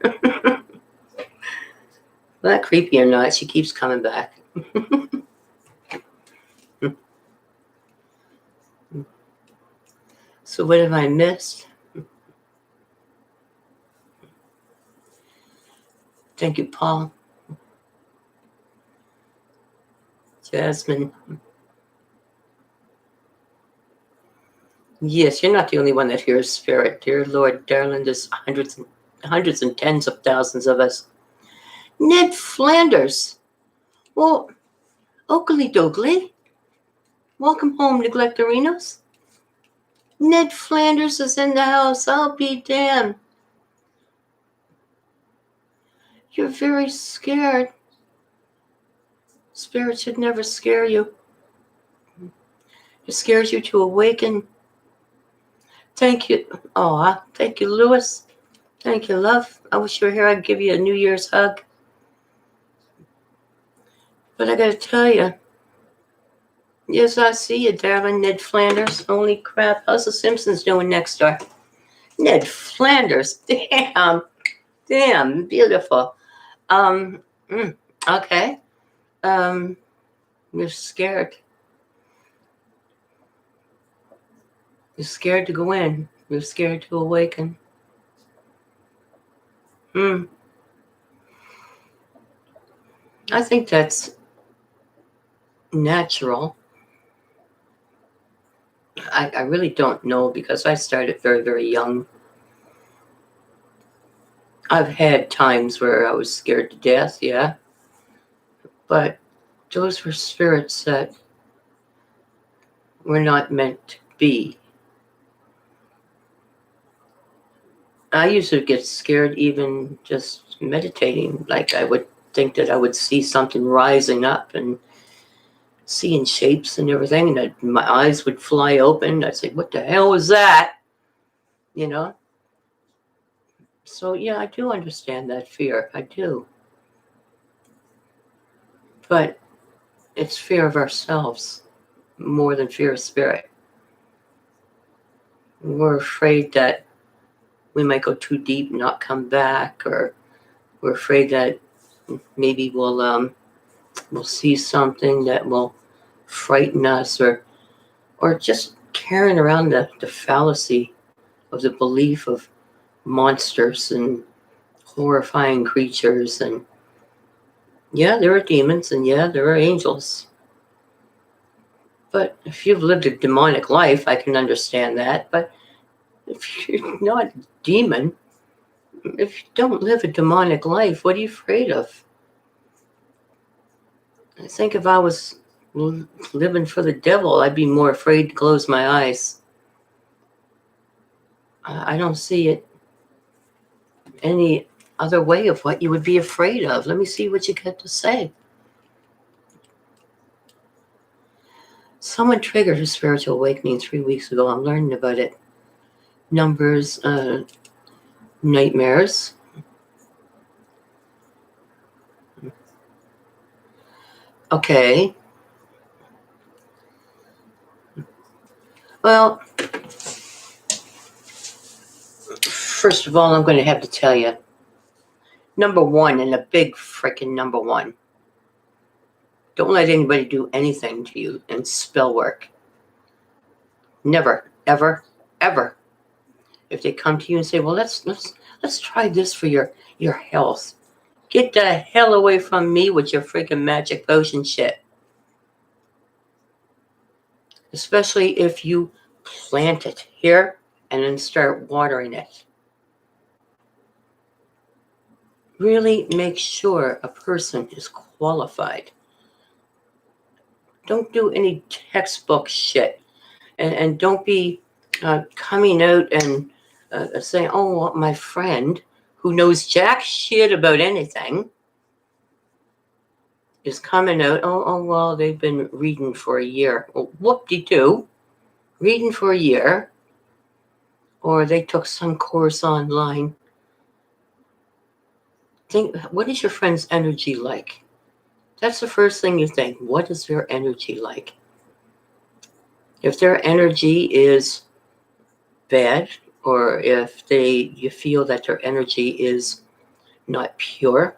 Well, creepy or not, she keeps coming back. So what have I missed? Thank you, Paul. Jasmine. Yes, you're not the only one that hears spirit. Dear Lord, darling, there's hundreds and tens of thousands of us. Ned Flanders. Well, Oakley Dogley. Welcome home, Neglectorinos. Ned Flanders is in the house. I'll be damned. You're very scared. Spirit should never scare you. It scares you to awaken. Thank you. Oh, thank you, Lewis. Thank you, love. I wish you were here. I'd give you a New Year's hug. But I gotta tell you, yes, I see you, darling, Ned Flanders. Holy crap. How's the Simpsons doing next door? Ned Flanders. Damn, beautiful. Okay. You're scared. You're scared to go in. You're scared to awaken. I think that's natural. I really don't know because I started very, very young. I've had times where I was scared to death, yeah. But those were spirits that were not meant to be. I used to get scared even just meditating. Like I would think that I would see something rising up and seeing shapes and everything, and that my eyes would fly open. I'd say, what the hell was that? You know? So, yeah, I do understand that fear. I do. But it's fear of ourselves more than fear of spirit. We're afraid that we might go too deep and not come back, or we're afraid that maybe we'll see something that will frighten us, or just carrying around the fallacy of the belief of monsters and horrifying creatures. And yeah, there are demons, and yeah, there are angels. But if you've lived a demonic life, I can understand that. But if you're not a demon, if you don't live a demonic life, what are you afraid of? I think if I was living for the devil, I'd be more afraid to close my eyes. I don't see it any other way of what you would be afraid of. Let me see what you got to say. Someone triggered a spiritual awakening 3 weeks ago. I'm learning about it. Numbers, nightmares. Okay. Well, first of all, I'm going to have to tell you. Number one, and a big freaking number one. Don't let anybody do anything to you in spell work. Never, ever, ever. If they come to you and say, well, let's try this for your health. Get the hell away from me with your freaking magic potion shit. Especially if you plant it here and then start watering it. Really make sure a person is qualified. Don't do any textbook shit. And don't be coming out and saying, oh, well, my friend who knows jack shit about anything is coming out, oh, well, they've been reading for a year. Well, whoop-de-doo. Reading for a year. Or they took some course online. Think, what is your friend's energy like? That's the first thing you think. What is their energy like? If their energy is bad, or if you feel that their energy is not pure,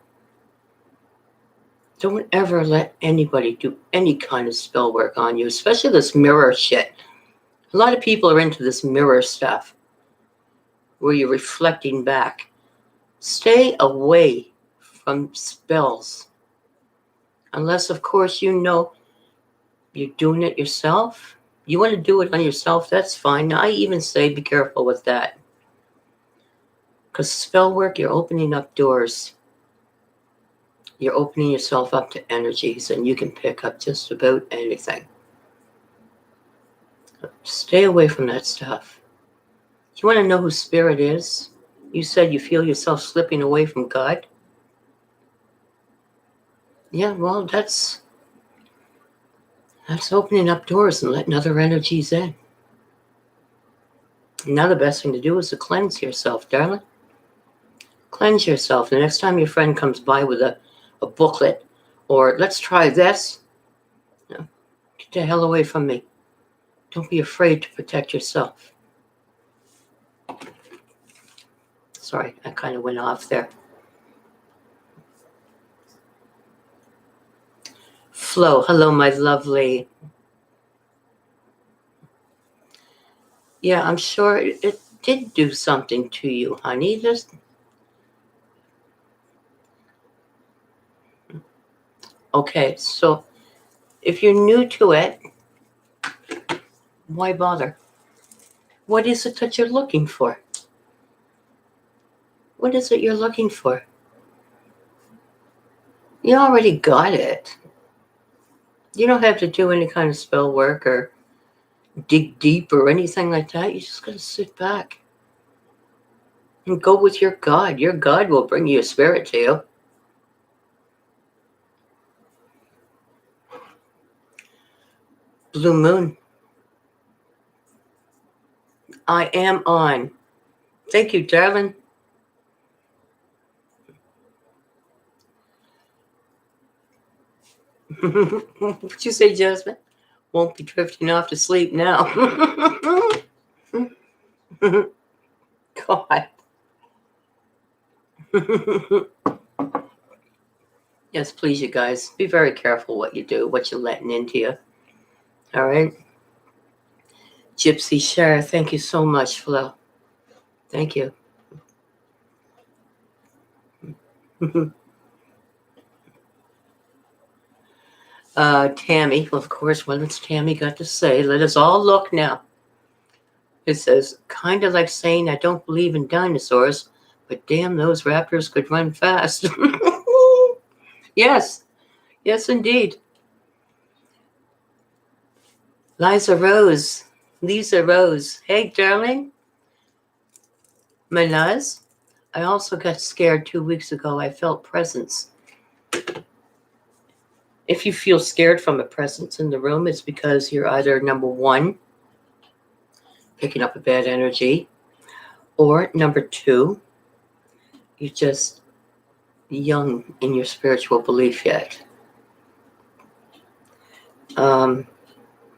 don't ever let anybody do any kind of spell work on you, especially this mirror shit. A lot of people are into this mirror stuff where you're reflecting back. Stay away from spells. Unless, of course, you know you're doing it yourself. You want to do it on yourself, that's fine. I even say be careful with that. Because spell work, you're opening up doors. You're opening yourself up to energies, and you can pick up just about anything. Stay away from that stuff. You want to know who spirit is? You said you feel yourself slipping away from God? Yeah, well, that's opening up doors and letting other energies in. Now the best thing to do is to cleanse yourself, darling. Cleanse yourself. The next time your friend comes by with a booklet, or let's try this, get the hell away from me. Don't be afraid to protect yourself. Sorry, I kind of went off there. Flo, hello, my lovely. Yeah, I'm sure it did do something to you, honey. Okay, so if you're new to it, why bother? What is it that you're looking for? What is it you're looking for? You already got it. You don't have to do any kind of spell work or dig deep or anything like that. You just got to sit back and go with your God. Your God will bring you a spirit to you. Blue moon. I am on. Thank you, darling. What'd you say, Jasmine? Won't be drifting off to sleep now. God. Yes, please, you guys. Be very careful what you do, what you're letting into you. All right? Gypsy Share, thank you so much, Flo. Thank you. Tammy, well, of course, what's Tammy got to say? Let us all look now. It says, kind of like saying I don't believe in dinosaurs, but damn, those raptors could run fast. Yes, yes, indeed. Lisa Rose. Hey, darling. My Luz. I also got scared 2 weeks ago. I felt presence. If you feel scared from a presence in the room, it's because you're either number one, picking up a bad energy, or number two, you're just young in your spiritual belief yet.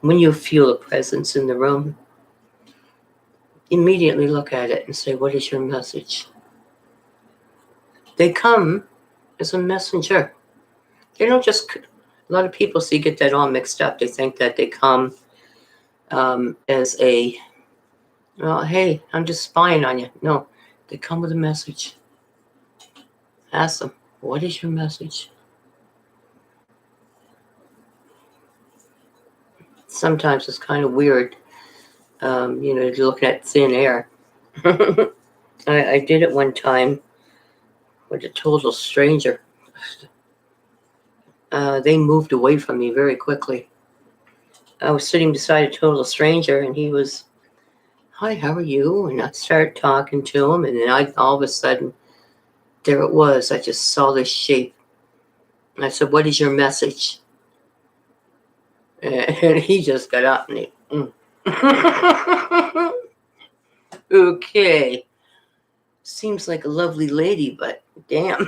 When you feel a presence in the room, immediately look at it and say, what is your message? They come as a messenger. They don't just, a lot of people get that all mixed up. They think that they come as a, well, hey, I'm just spying on you. No, they come with a message. Ask them, what is your message? Sometimes it's kind of weird, you're looking at thin air. I did it one time with a total stranger. They moved away from me very quickly. I was sitting beside a total stranger, and he was, hi, how are you? And I started talking to him, and then all of a sudden, there it was. I just saw this shape. And I said, what is your message? And he just got up and Okay. Seems like a lovely lady, but damn.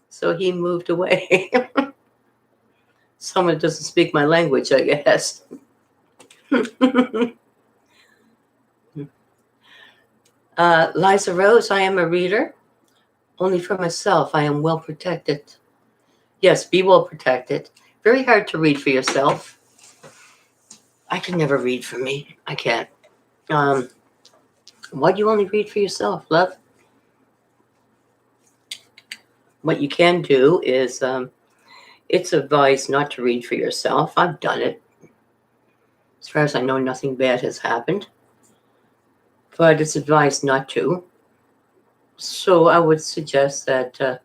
So he moved away. Someone doesn't speak my language, I guess. Liza Rose, I am a reader. Only for myself, I am well protected. Yes, be well protected. Very hard to read for yourself. I can never read for me. I can't. Why do you only read for yourself, love? What you can do is, it's advised not to read for yourself. I've done it. As far as I know, nothing bad has happened. But it's advised not to. So I would suggest that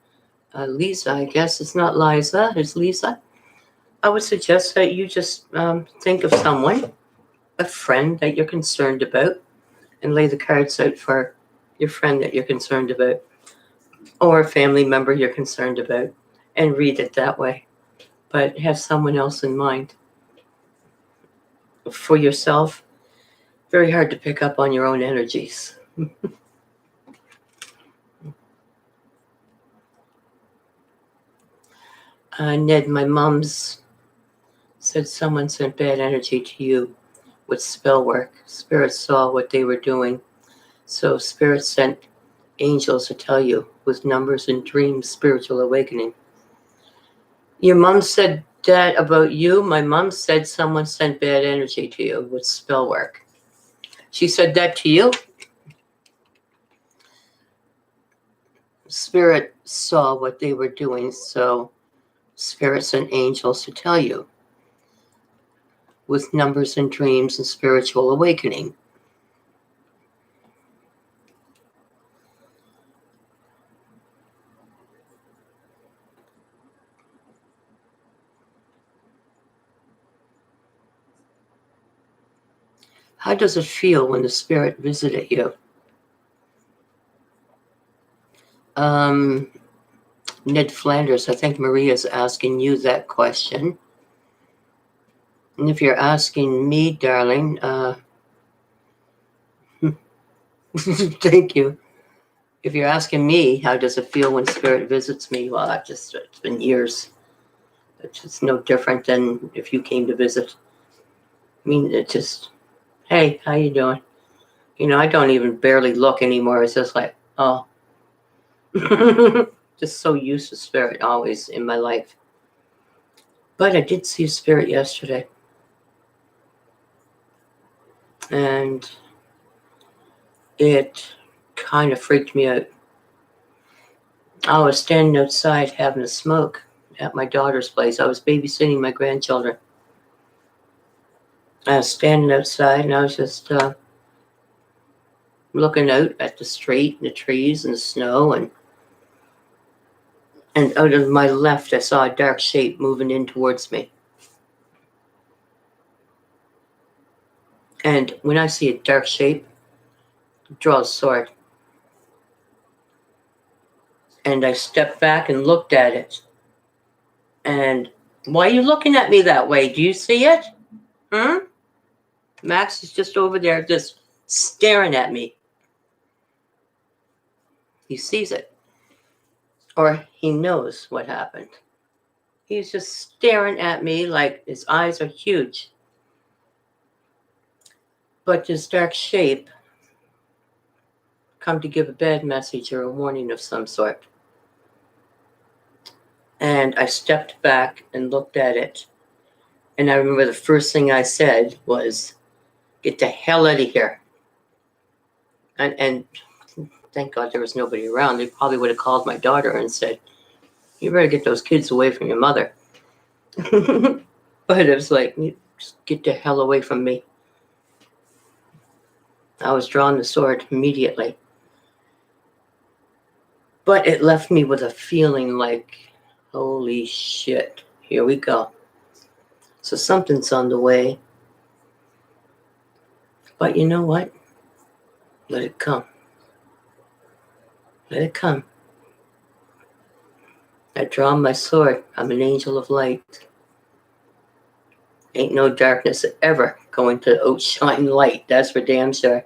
Lisa, I guess it's not Liza, it's Lisa. I would suggest that you just think of someone, a friend that you're concerned about, and lay the cards out for your friend that you're concerned about, or a family member you're concerned about, and read it that way. But have someone else in mind. For yourself, very hard to pick up on your own energies. Ned, my mom's said someone sent bad energy to you with spell work. Spirits saw what they were doing. So spirits sent angels to tell you with numbers and dreams, spiritual awakening. Your mom said that about you. My mom said someone sent bad energy to you with spell work. She said that to you? Spirit saw what they were doing, so spirits and angels to tell you with numbers and dreams and spiritual awakening. How does it feel when the spirit visited you? Ned Flanders, I think Maria's asking you that question. And if you're asking me, darling, thank you. If you're asking me, how does it feel when spirit visits me? Well, it's been years. It's just no different than if you came to visit. I mean, it just, hey, how you doing? I don't even barely look anymore. It's just like, oh, Just so used to spirit always in my life. But I did see a spirit yesterday. And it kind of freaked me out. I was standing outside having a smoke at my daughter's place. I was babysitting my grandchildren. I was standing outside and I was just looking out at the street and the trees and the snow, and out of my left I saw a dark shape moving in towards me. And when I see a dark shape, draw a sword. And I stepped back and looked at it. And why are you looking at me that way? Do you see it? Max is just over there just staring at me. He sees it. Or he knows what happened. He's just staring at me like his eyes are huge. But this dark shape come to give a bad message or a warning of some sort. And I stepped back and looked at it. And I remember the first thing I said was, "Get the hell out of here." And thank God there was nobody around. They probably would have called my daughter and said, "You better get those kids away from your mother." But it was like, just get the hell away from me. I was drawing the sword immediately. But it left me with a feeling like, holy shit, here we go. So something's on the way. But you know what? Let it come. Let it come. I draw my sword. I'm an angel of light. Ain't no darkness ever going to outshine light. That's for damn sure.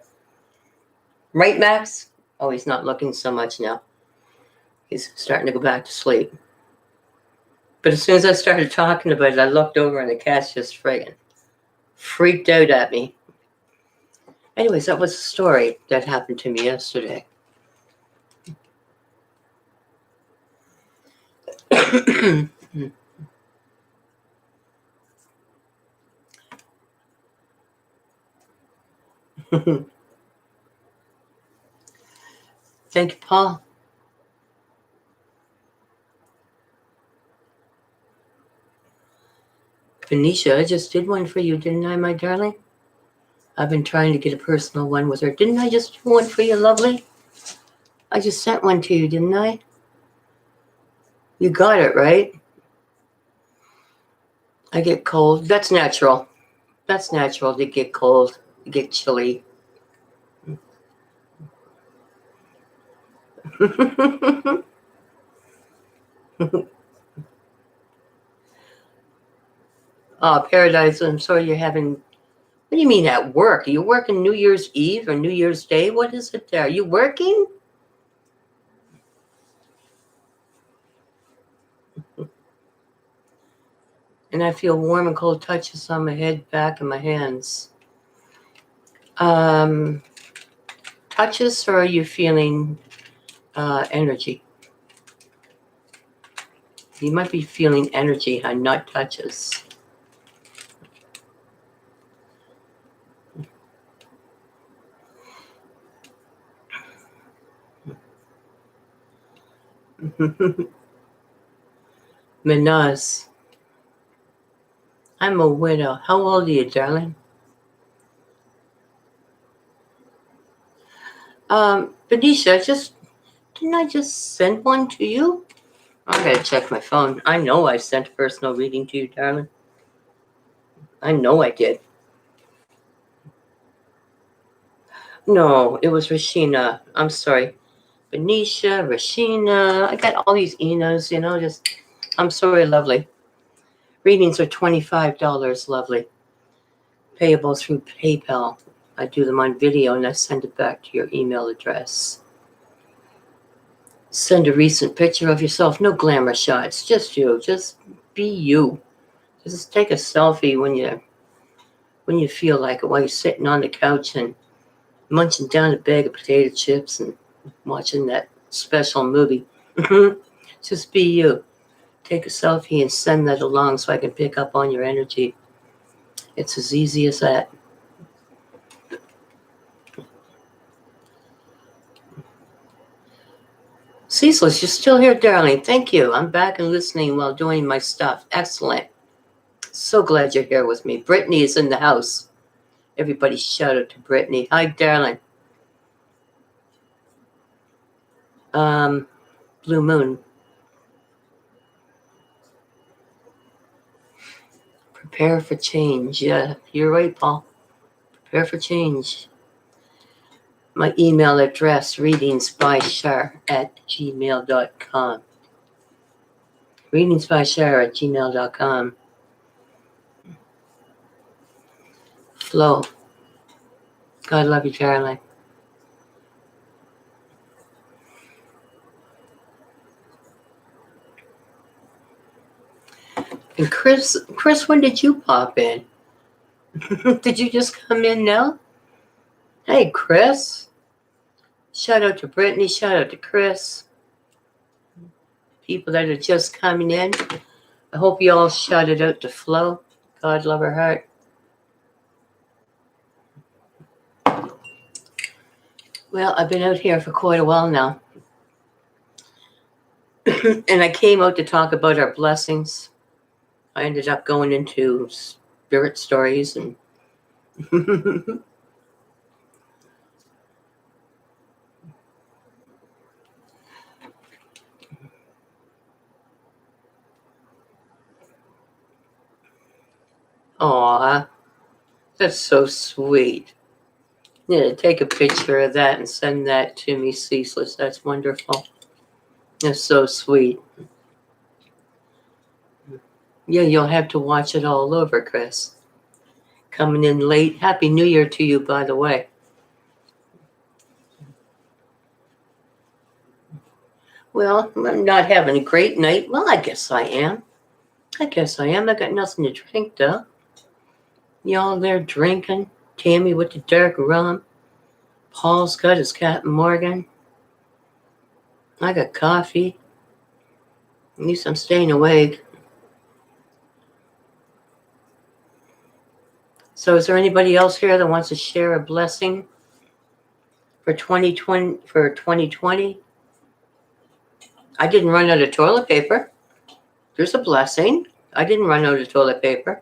Right, Max? Oh, he's not looking so much now. He's starting to go back to sleep. But as soon as I started talking about it, I looked over and the cat's just friggin' freaked out at me. Anyways, that was a story that happened to me yesterday. Thank you, Paul. Venetia, I just did one for you, didn't I, my darling? I've been trying to get a personal one with her. Didn't I just do one for you, lovely? I just sent one to you, didn't I? You got it, right? I get cold. That's natural. That's natural to get cold, to get chilly. Oh, Paradise, I'm sorry you're having... What do you mean at work? Are you working New Year's Eve or New Year's Day? What is it there? Are you working? And I feel warm and cold touches on my head, back, and my hands. Touches, or are you feeling energy? You might be feeling energy and not touches. Minaz. I'm a widow. How old are you, darling? Venetia, didn't I just send one to you? I gotta check my phone. I know I sent a personal reading to you, darling. I know I did. No, it was Rashina. I'm sorry. Venetia, Rashina. I got all these Enas, I'm sorry, lovely. Readings are $25, lovely. Payable through PayPal. I do them on video and I send it back to your email address. Send a recent picture of yourself. No glamour shots. Just you. Just be you. Just take a selfie when you feel like it, while you're sitting on the couch and munching down a bag of potato chips and watching that special movie. Just be you. Take a selfie and send that along so I can pick up on your energy. It's as easy as that. Cecil, you're still here, darling. Thank you. I'm back and listening while doing my stuff. Excellent. So glad you're here with me. Brittany is in the house. Everybody shout out to Brittany. Hi, darling. Blue Moon. Prepare for change. Yeah, you're right, Paul. Prepare for change. My email address, readingsbyshar@gmail.com. Readingsbyshar@gmail.com. Flo. God love you, darling. And Chris, when did you pop in? Did you just come in now? Hey, Chris. Shout out to Brittany. Shout out to Chris. People that are just coming in. I hope you all shouted out to Flo. God love her heart. Well, I've been out here for quite a while now. And I came out to talk about our blessings. I ended up going into spirit stories and aw, that's so sweet. Yeah, take a picture of that and send that to me, Ceaseless. That's wonderful. That's so sweet. Yeah, you'll have to watch it all over, Chris. Coming in late. Happy New Year to you, by the way. Well, I'm not having a great night. Well, I guess I am. I got nothing to drink, though. Y'all there drinking. Tammy with the dark rum. Paul's got his Captain Morgan. I got coffee. At least I'm staying awake. So is there anybody else here that wants to share a blessing for 2020? I didn't run out of toilet paper. There's a blessing. I didn't run out of toilet paper.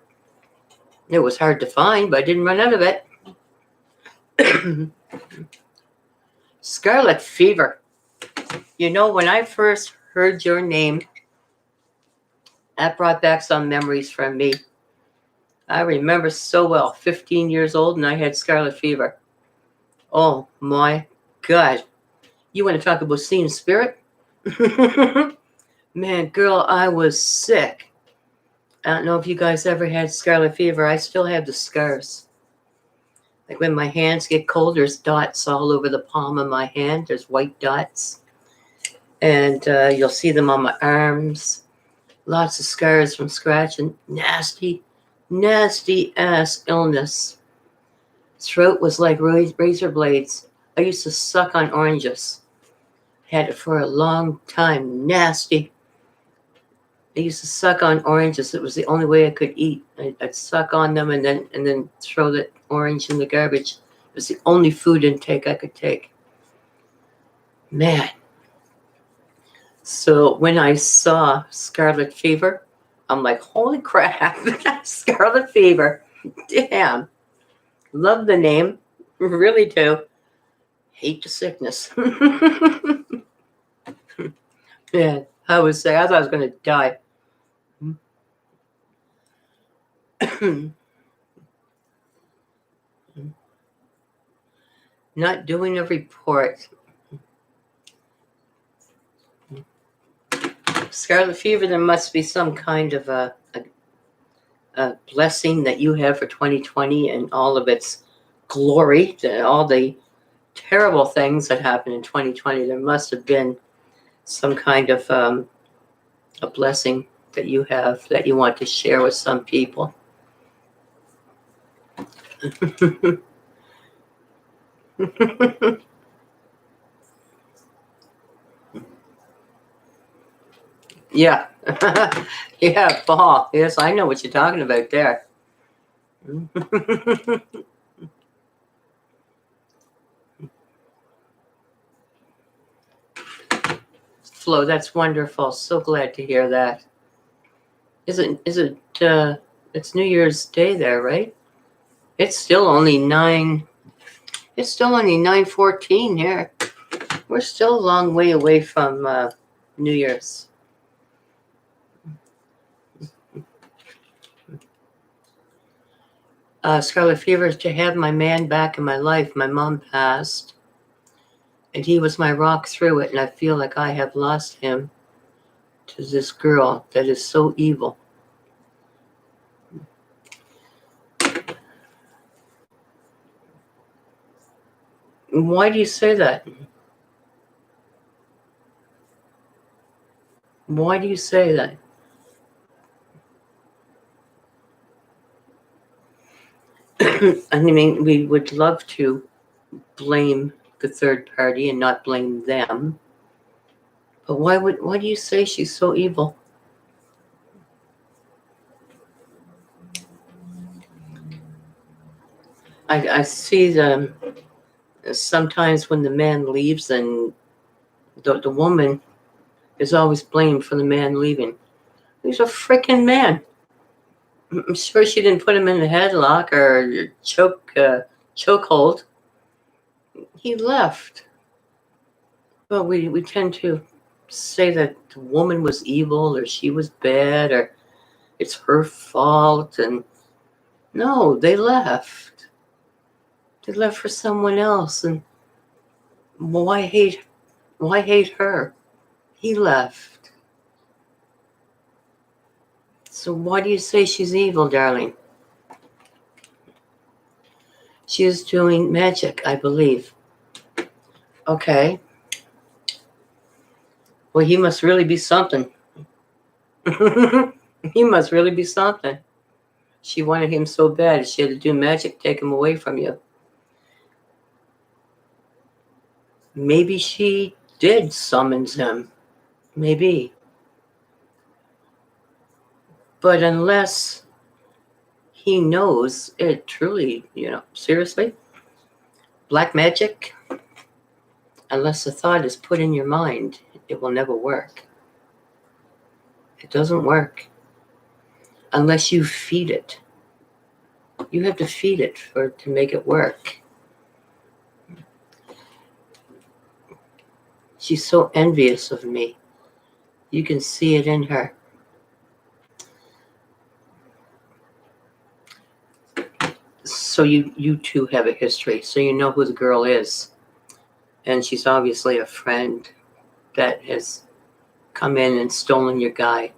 It was hard to find, but I didn't run out of it. Scarlet fever. You know, when I first heard your name, that brought back some memories from me. I remember so well, 15 years old, and I had scarlet fever. Oh my God. You want to talk about seeing spirit? Man, girl, I was sick. I don't know if you guys ever had scarlet fever. I still have the scars. Like when my hands get cold, there's dots all over the palm of my hand. There's white dots. And you'll see them on my arms. Lots of scars from scratching. Nasty, nasty ass illness. Throat was like razor blades. I used to suck on oranges. Had it for a long time. Nasty. I used to suck on oranges. It was the only way I could eat. I'd suck on them and then throw the orange in the garbage. It was the only food intake I could take. Man. So when I saw scarlet fever, I'm like, holy crap, scarlet fever. Damn. Love the name. Really do. Hate the sickness. Man, I thought I was going to die. Not doing a report. Scarlet fever, there must be some kind of a blessing that you have for 2020 and all of its glory, all the terrible things that happened in 2020. There must have been some kind of a blessing that you have that you want to share with some people. Yeah. Yeah, Paul. Yes, I know what you're talking about there. Flo, that's wonderful. So glad to hear that. It's New Year's Day there, right? It's still only 9:14 here. We're still a long way away from New Year's. Scarlet Fever is to have my man back in my life. My mom passed, and he was my rock through it, and I feel like I have lost him to this girl that is so evil. Why do you say that? Why do you say that? I mean, we would love to blame the third party and not blame them. But why do you say she's so evil? I see sometimes when the man leaves and the woman is always blamed for the man leaving. He's a freaking man. I'm sure she didn't put him in a headlock or chokehold. He left. But we tend to say that the woman was evil or she was bad or it's her fault. And no, they left. They left for someone else. And why hate her? He left. So why do you say she's evil, darling? She is doing magic, I believe. Okay. Well, he must really be something. He must really be something. She wanted him so bad, she had to do magic, take him away from you. Maybe she did summons him. Maybe. But unless he knows it truly, seriously, black magic, unless the thought is put in your mind, it will never work. It doesn't work. Unless you feed it. You have to feed it to make it work. She's so envious of me. You can see it in her. So you two have a history, so you know who the girl is. And she's obviously a friend that has come in and stolen your guy.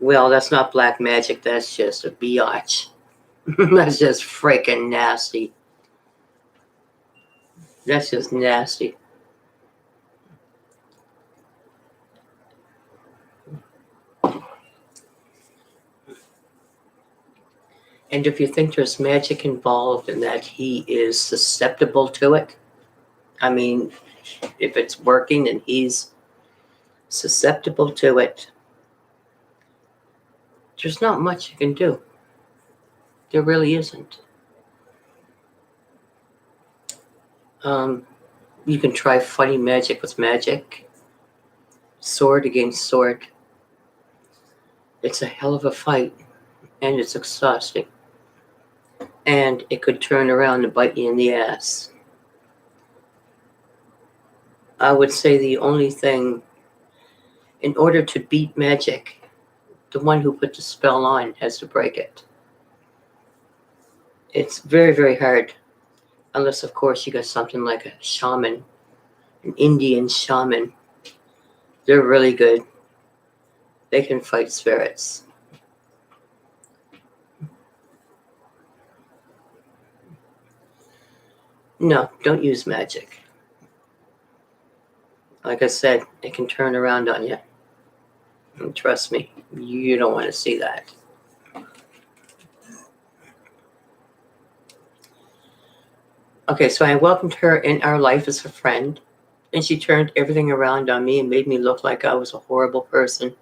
Well, that's not black magic, that's just a biatch. That's just freaking nasty. That's just nasty. And if you think there's magic involved and that he is susceptible to it, I mean, if it's working and he's susceptible to it, there's not much you can do. There really isn't. You can try fighting magic with magic, sword against sword. It's a hell of a fight, and it's exhausting. And it could turn around and bite you in the ass. I would say the only thing, in order to beat magic, the one who put the spell on has to break it. It's very, very hard. Unless, of course, you got something like a shaman, an Indian shaman. They're really good. They can fight spirits. No, don't use magic. Like I said, it can turn around on you. And trust me, you don't want to see that. Okay, so I welcomed her in our life as a friend. And she turned everything around on me and made me look like I was a horrible person.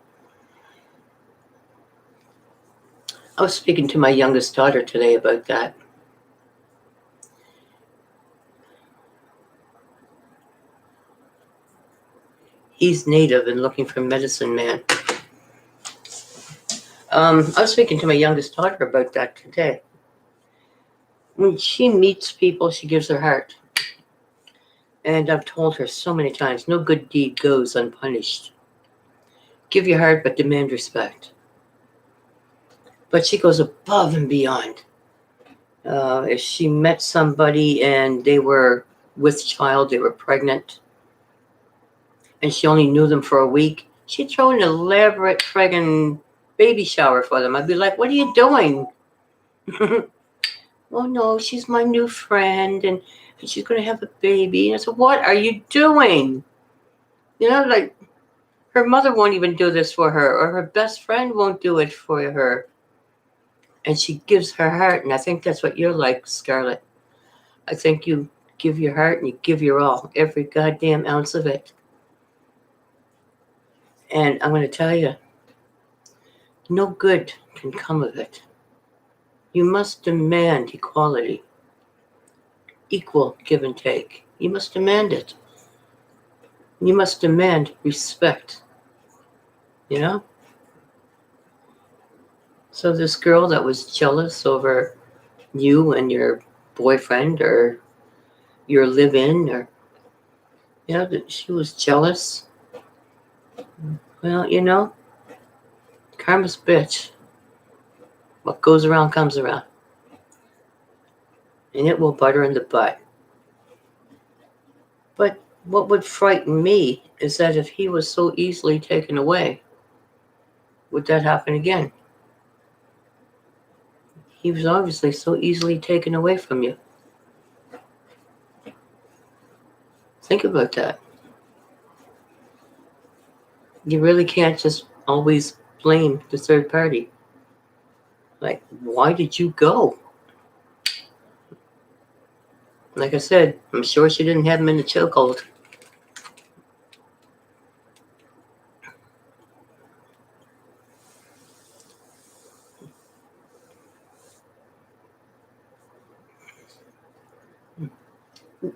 I was speaking to my youngest daughter today about that. He's native and looking for medicine man. I was speaking to my youngest daughter about that today. When she meets people, she gives her heart. And I've told her so many times, no good deed goes unpunished. Give your heart, but demand respect. But she goes above and beyond. If she met somebody and they were with child, they were pregnant, and she only knew them for a week, she'd throw an elaborate friggin' baby shower for them. I'd be like, what are you doing? Oh no, she's my new friend and she's going to have a baby. And I said, what are you doing? You know, like her mother won't even do this for her, or her best friend won't do it for her. And she gives her heart. And I think that's what you're like, Scarlett. I think you give your heart and you give your all, every goddamn ounce of it. And I'm going to tell you, no good can come of it. You must demand equality, equal give and take. You must demand it. You must demand respect, you know? So this girl that was jealous over you and your boyfriend or your live-in, or, you know, that she was jealous. Well, you know, karma's a bitch. What goes around comes around. And it will bite her in the butt. But what would frighten me is that if he was so easily taken away, would that happen again? He was obviously so easily taken away from you. Think about that. You really can't just always blame the third party. Like, why did you go? Like I said, I'm sure she didn't have him in the chokehold.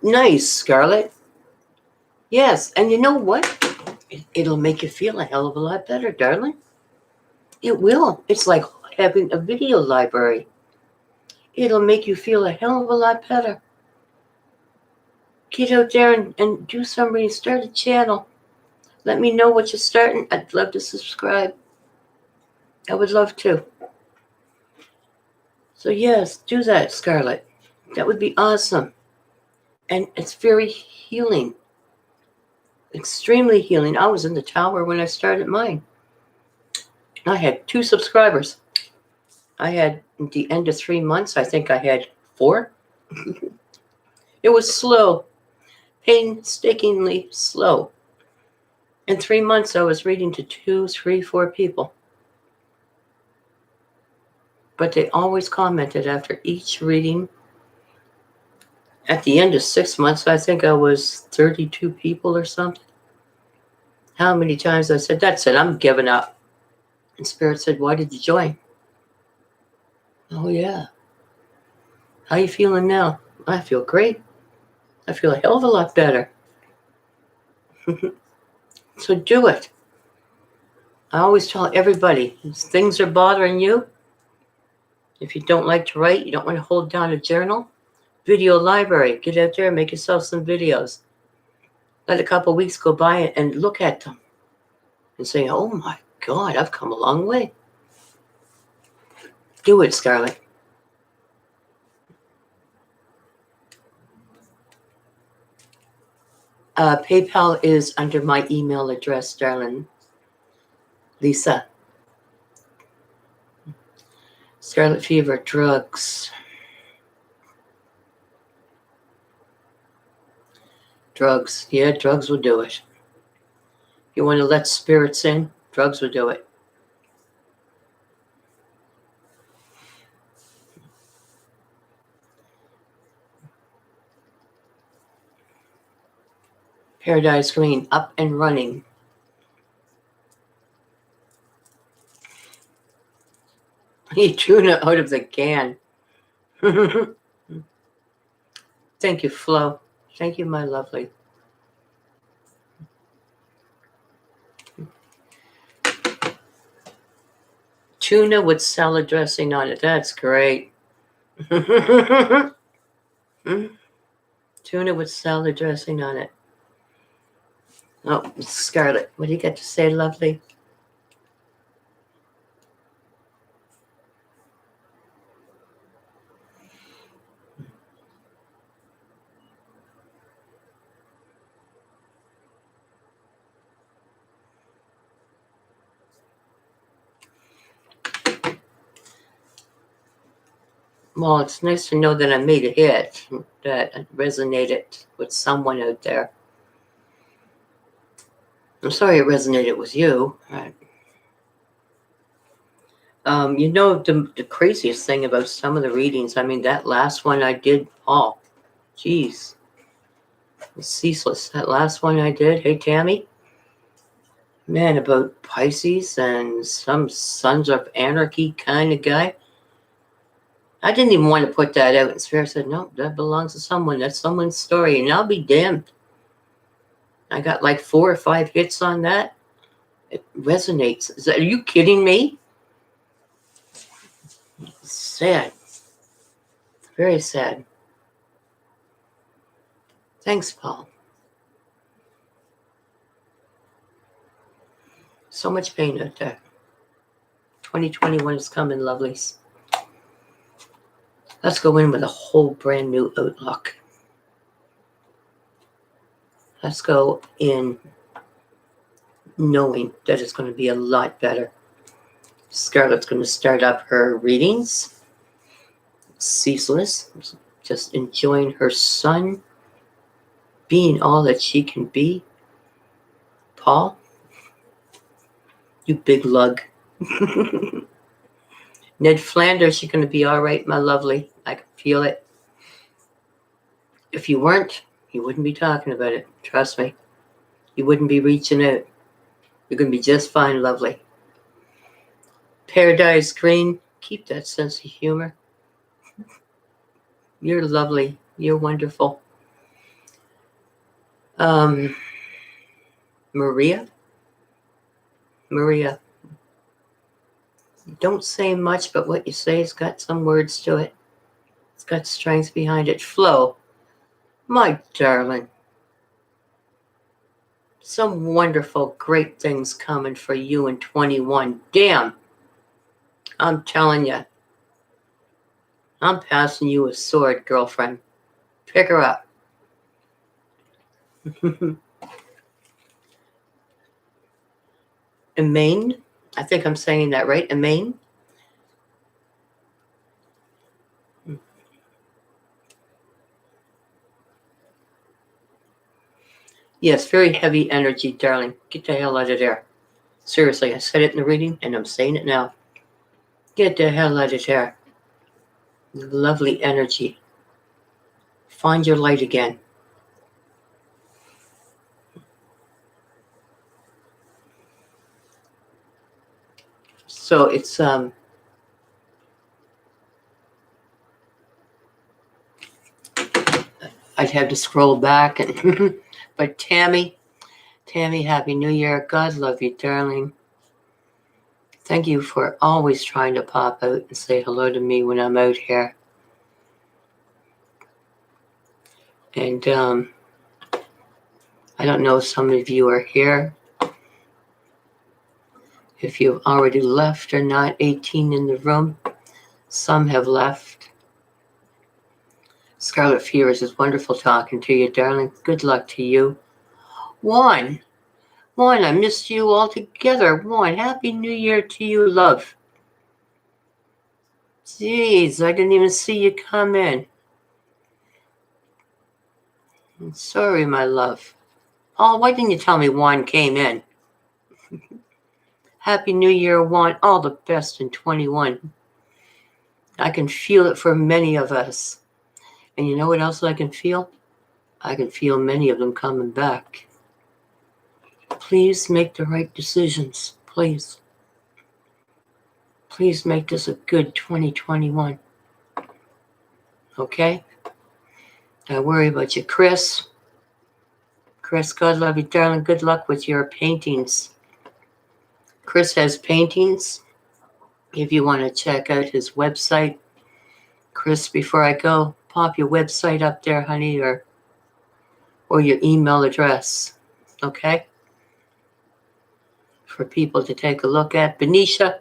Nice, Scarlett. Yes, and you know what? It'll make you feel a hell of a lot better, darling. It will. It's like having a video library. It'll make you feel a hell of a lot better. Get out there and do something. Start a channel. Let me know what you're starting. I'd love to subscribe. I would love to. So yes, do that, Scarlett. That would be awesome. And it's very healing. Extremely healing. I was in the tower when I started mine. I had 2 subscribers. I had, at the end of 3 months, I think I had 4. It was slow. Painstakingly slow. In 3 months, I was reading to 2, 3, 4 people. But they always commented after each reading. At the end of 6 months, I think I was 32 people or something. How many times I said, that's it, I'm giving up. And Spirit said, why did you join? Oh, yeah. How you feeling now? I feel great. I feel a hell of a lot better. So do it. I always tell everybody, if things are bothering you, if you don't like to write, you don't want to hold down a journal, video library, get out there and make yourself some videos. Let a couple weeks go by and look at them and say, oh my God, I've come a long way. Do it, Scarlett. PayPal is under my email address, darling. Lisa. Scarlet fever, drugs. Drugs. Yeah, drugs will do it. You want to let spirits in? Drugs will do it. Paradise Green, up and running. Eat tuna out of the can. Thank you, Flo. Thank you, my lovely. Tuna with salad dressing on it. That's great. Tuna with salad dressing on it. Oh, Scarlett, what do you got to say, lovely? Well, it's nice to know that I made a hit, that resonated with someone out there. I'm sorry it resonated with you. You know, the craziest thing about some of the readings, I mean, that last one I did, Paul, geez, it's ceaseless. That last one I did, hey, Tammy, man, about Pisces and some Sons of Anarchy kind of guy. I didn't even want to put that out. And Spirit said, no, that belongs to someone. That's someone's story. And I'll be damned. I got like 4 or 5 hits on that. It resonates. Are you kidding me? Sad. Very sad. Thanks, Paul. So much pain out there. 2021 is coming, lovelies. Let's go in with a whole brand new outlook. Let's go in knowing that it's going to be a lot better. Scarlett's going to start up her readings. Ceaseless. Just enjoying her son. Being all that she can be. Paul, you big lug. Ned Flanders, you're going to be all right, my lovely. I can feel it. If you weren't, you wouldn't be talking about it. Trust me. You wouldn't be reaching out. You're going to be just fine, lovely. Paradise Green, keep that sense of humor. You're lovely. You're wonderful. Maria, don't say much, but what you say has got some words to it. It's got strength behind it. Flo, my darling, some wonderful, great things coming for you in 21. Damn, I'm telling you, I'm passing you a sword, girlfriend. Pick her up. Emaine, I think I'm saying that right. Emaine. Yes, very heavy energy, darling. Get the hell out of there. Seriously, I said it in the reading, and I'm saying it now. Get the hell out of there. Lovely energy. Find your light again. So it's I'd have to scroll back and but Tammy, Happy New Year. God love you, darling. Thank you for always trying to pop out and say hello to me when I'm out here. And I don't know if some of you are here. If you've already left or not, 18 in the room. Some have left. Scarlet Fears is wonderful talking to you, darling. Good luck to you. Juan, I missed you altogether. Juan, Happy New Year to you, love. Jeez, I didn't even see you come in. I'm sorry, my love. Oh, why didn't you tell me Juan came in? Happy New Year, Juan. All the best in 21. I can feel it for many of us. And you know what else I can feel? I can feel many of them coming back. Please make the right decisions. Please. Please make this a good 2021. Okay? I worry about you, Chris. Chris, God love you, darling. Good luck with your paintings. Chris has paintings. If you want to check out his website, Chris, before I go, pop your website up there, honey, or your email address, okay? For people to take a look at. Benicia,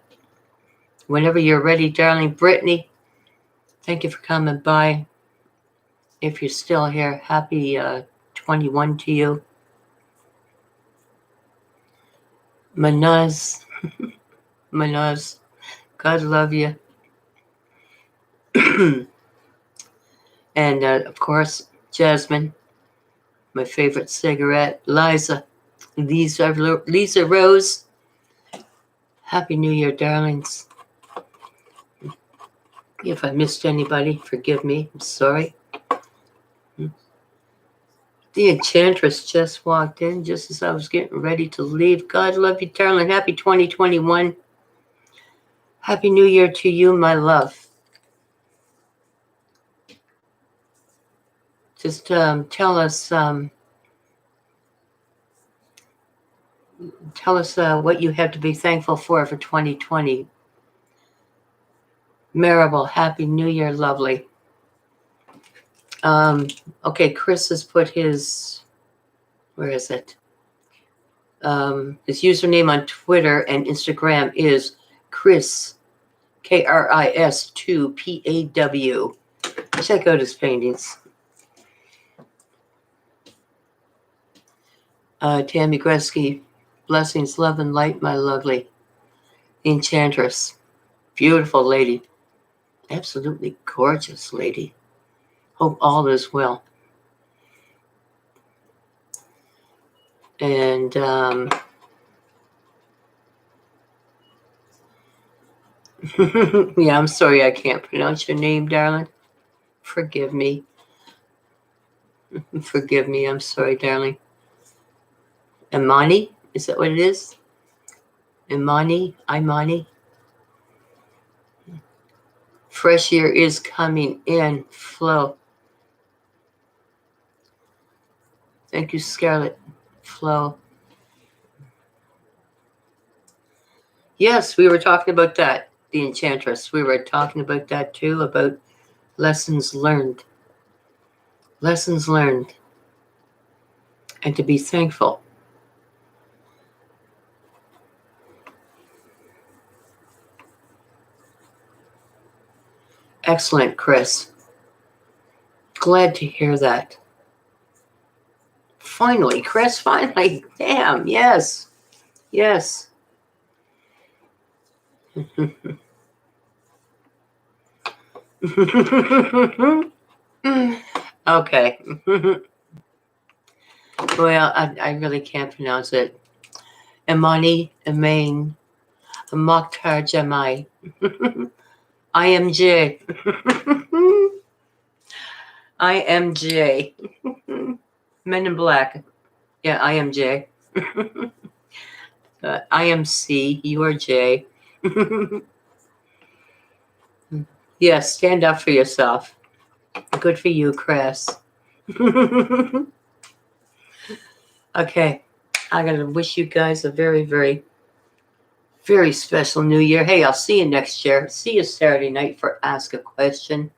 whenever you're ready, darling. Brittany, thank you for coming by. If you're still here, happy 21 to you. Manaz, God love you. And of course, Jasmine, my favorite cigarette. Liza, Lisa Rose. Happy New Year, darlings. If I missed anybody, forgive me. I'm sorry. The Enchantress just walked in just as I was getting ready to leave. God love you, darling. Happy 2021. Happy New Year to you, my love. Just tell us what you have to be thankful for 2020. Maribel, Happy New Year, lovely. Okay, Chris has put his, where is it? His username on Twitter and Instagram is Chris, KRIS 2 PAW. Check out his paintings. Tammy Gresky, blessings, love, and light, my lovely. Enchantress, beautiful lady. Absolutely gorgeous lady. Hope all is well. And yeah, I'm sorry I can't pronounce your name, darling. Forgive me. Forgive me. I'm sorry, darling. Imani? Is that what it is? Imani? Fresh year is coming in. Flo. Thank you, Scarlett. Flo. Yes, we were talking about that. The Enchantress. We were talking about that too, about lessons learned. Lessons learned. And to be thankful. Excellent, Chris. Glad to hear that. Finally, Chris, finally. Damn, yes. Yes. Okay. Well, I really can't pronounce it. Imani, Imain, Mokhtar Jamai. IMJ. IMJ. Men in Black. Yeah, IMJ. IMC, you are J. Yes, stand up for yourself. Good for you, Chris. Okay, I'm going to wish you guys a very, very, very special New Year. Hey, I'll see you next year. See you Saturday night for Ask a Question.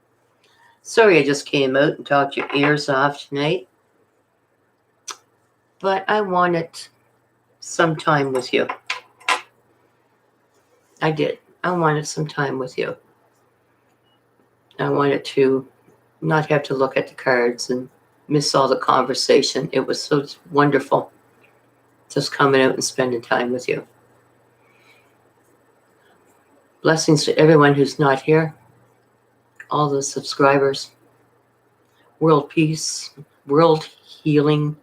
Sorry I just came out and talked your ears off tonight. But I wanted some time with you. I did. I wanted some time with you. I wanted to not have to look at the cards and miss all the conversation. It was so wonderful just coming out and spending time with you. Blessings to everyone who's not here, all the subscribers, world peace, world healing.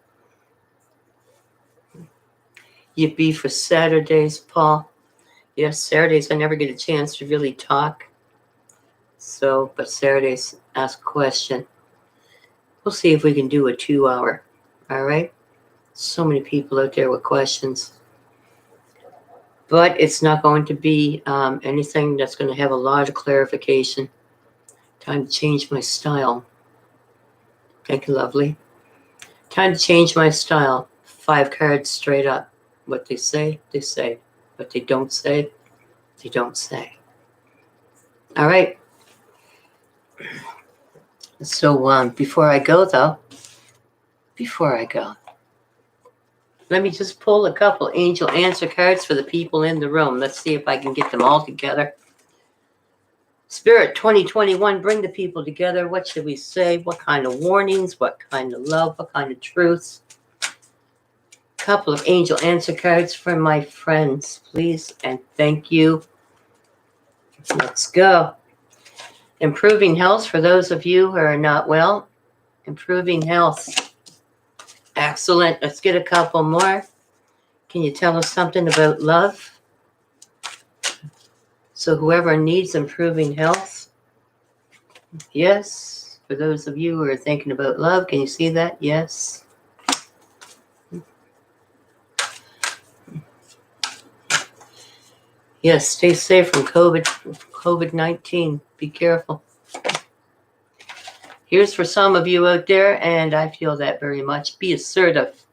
Yippee for Saturdays, Paul. Yes, Saturdays I never get a chance to really talk. So, but Saturdays, ask a question. We'll see if we can do a 2 hour. All right? So many people out there with questions. But it's not going to be anything that's going to have a lot of clarification. Time to change my style. Thank you, lovely. Time to change my style. 5 cards straight up. What they say, they say. What they don't say, they don't say. All right. So before I go, let me just pull a couple angel answer cards for the people in the room. Let's see if I can get them all together. Spirit 2021, bring the people together. What should we say? What kind of warnings? What kind of love? What kind of truths? Couple of angel answer cards for my friends, please, and thank you. Let's go. Improving health for those of you who are not well. Improving health. Excellent. Let's get a couple more. Can you tell us something about love? So whoever needs improving health. Yes. For those of you who are thinking about love, can you see that? Yes. Yes, stay safe from COVID-19. Be careful. Here's for some of you out there, and I feel that very much. Be assertive.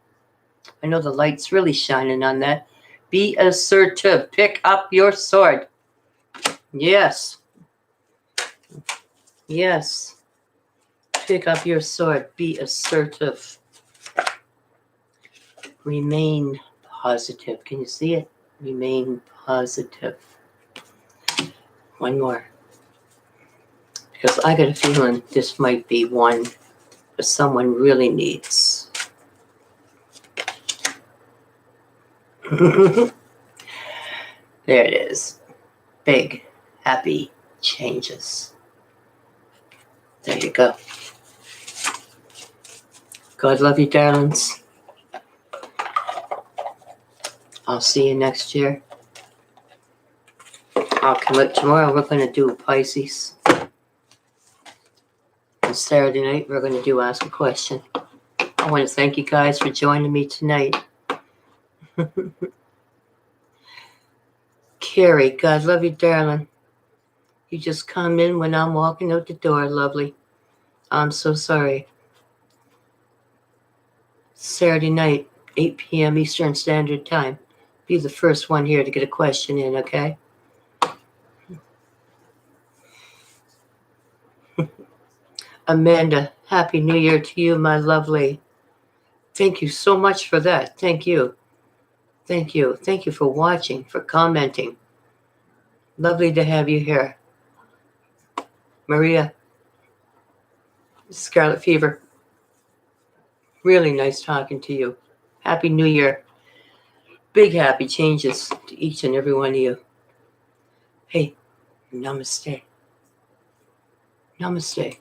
I know the light's really shining on that. Be assertive. Pick up your sword. Yes. Yes. Pick up your sword. Be assertive. Remain positive. Can you see it? Remain positive. One more. Because I got a feeling this might be one that someone really needs. There it is. Big, happy changes. There you go. God love you, darlings. I'll see you next year. I'll come out tomorrow. We're going to do Pisces. On Saturday night, we're going to do Ask a Question. I want to thank you guys for joining me tonight. Carrie, God love you, darling. You just come in when I'm walking out the door, lovely. I'm so sorry. Saturday night, 8 p.m. Eastern Standard Time. Be the first one here to get a question in, okay? Amanda, Happy New Year to you, my lovely. Thank you so much for that. Thank you. Thank you. Thank you for watching, for commenting. Lovely to have you here. Maria, Scarlet Fever. Really nice talking to you. Happy New Year. Big happy changes to each and every one of you. Hey, namaste. Namaste.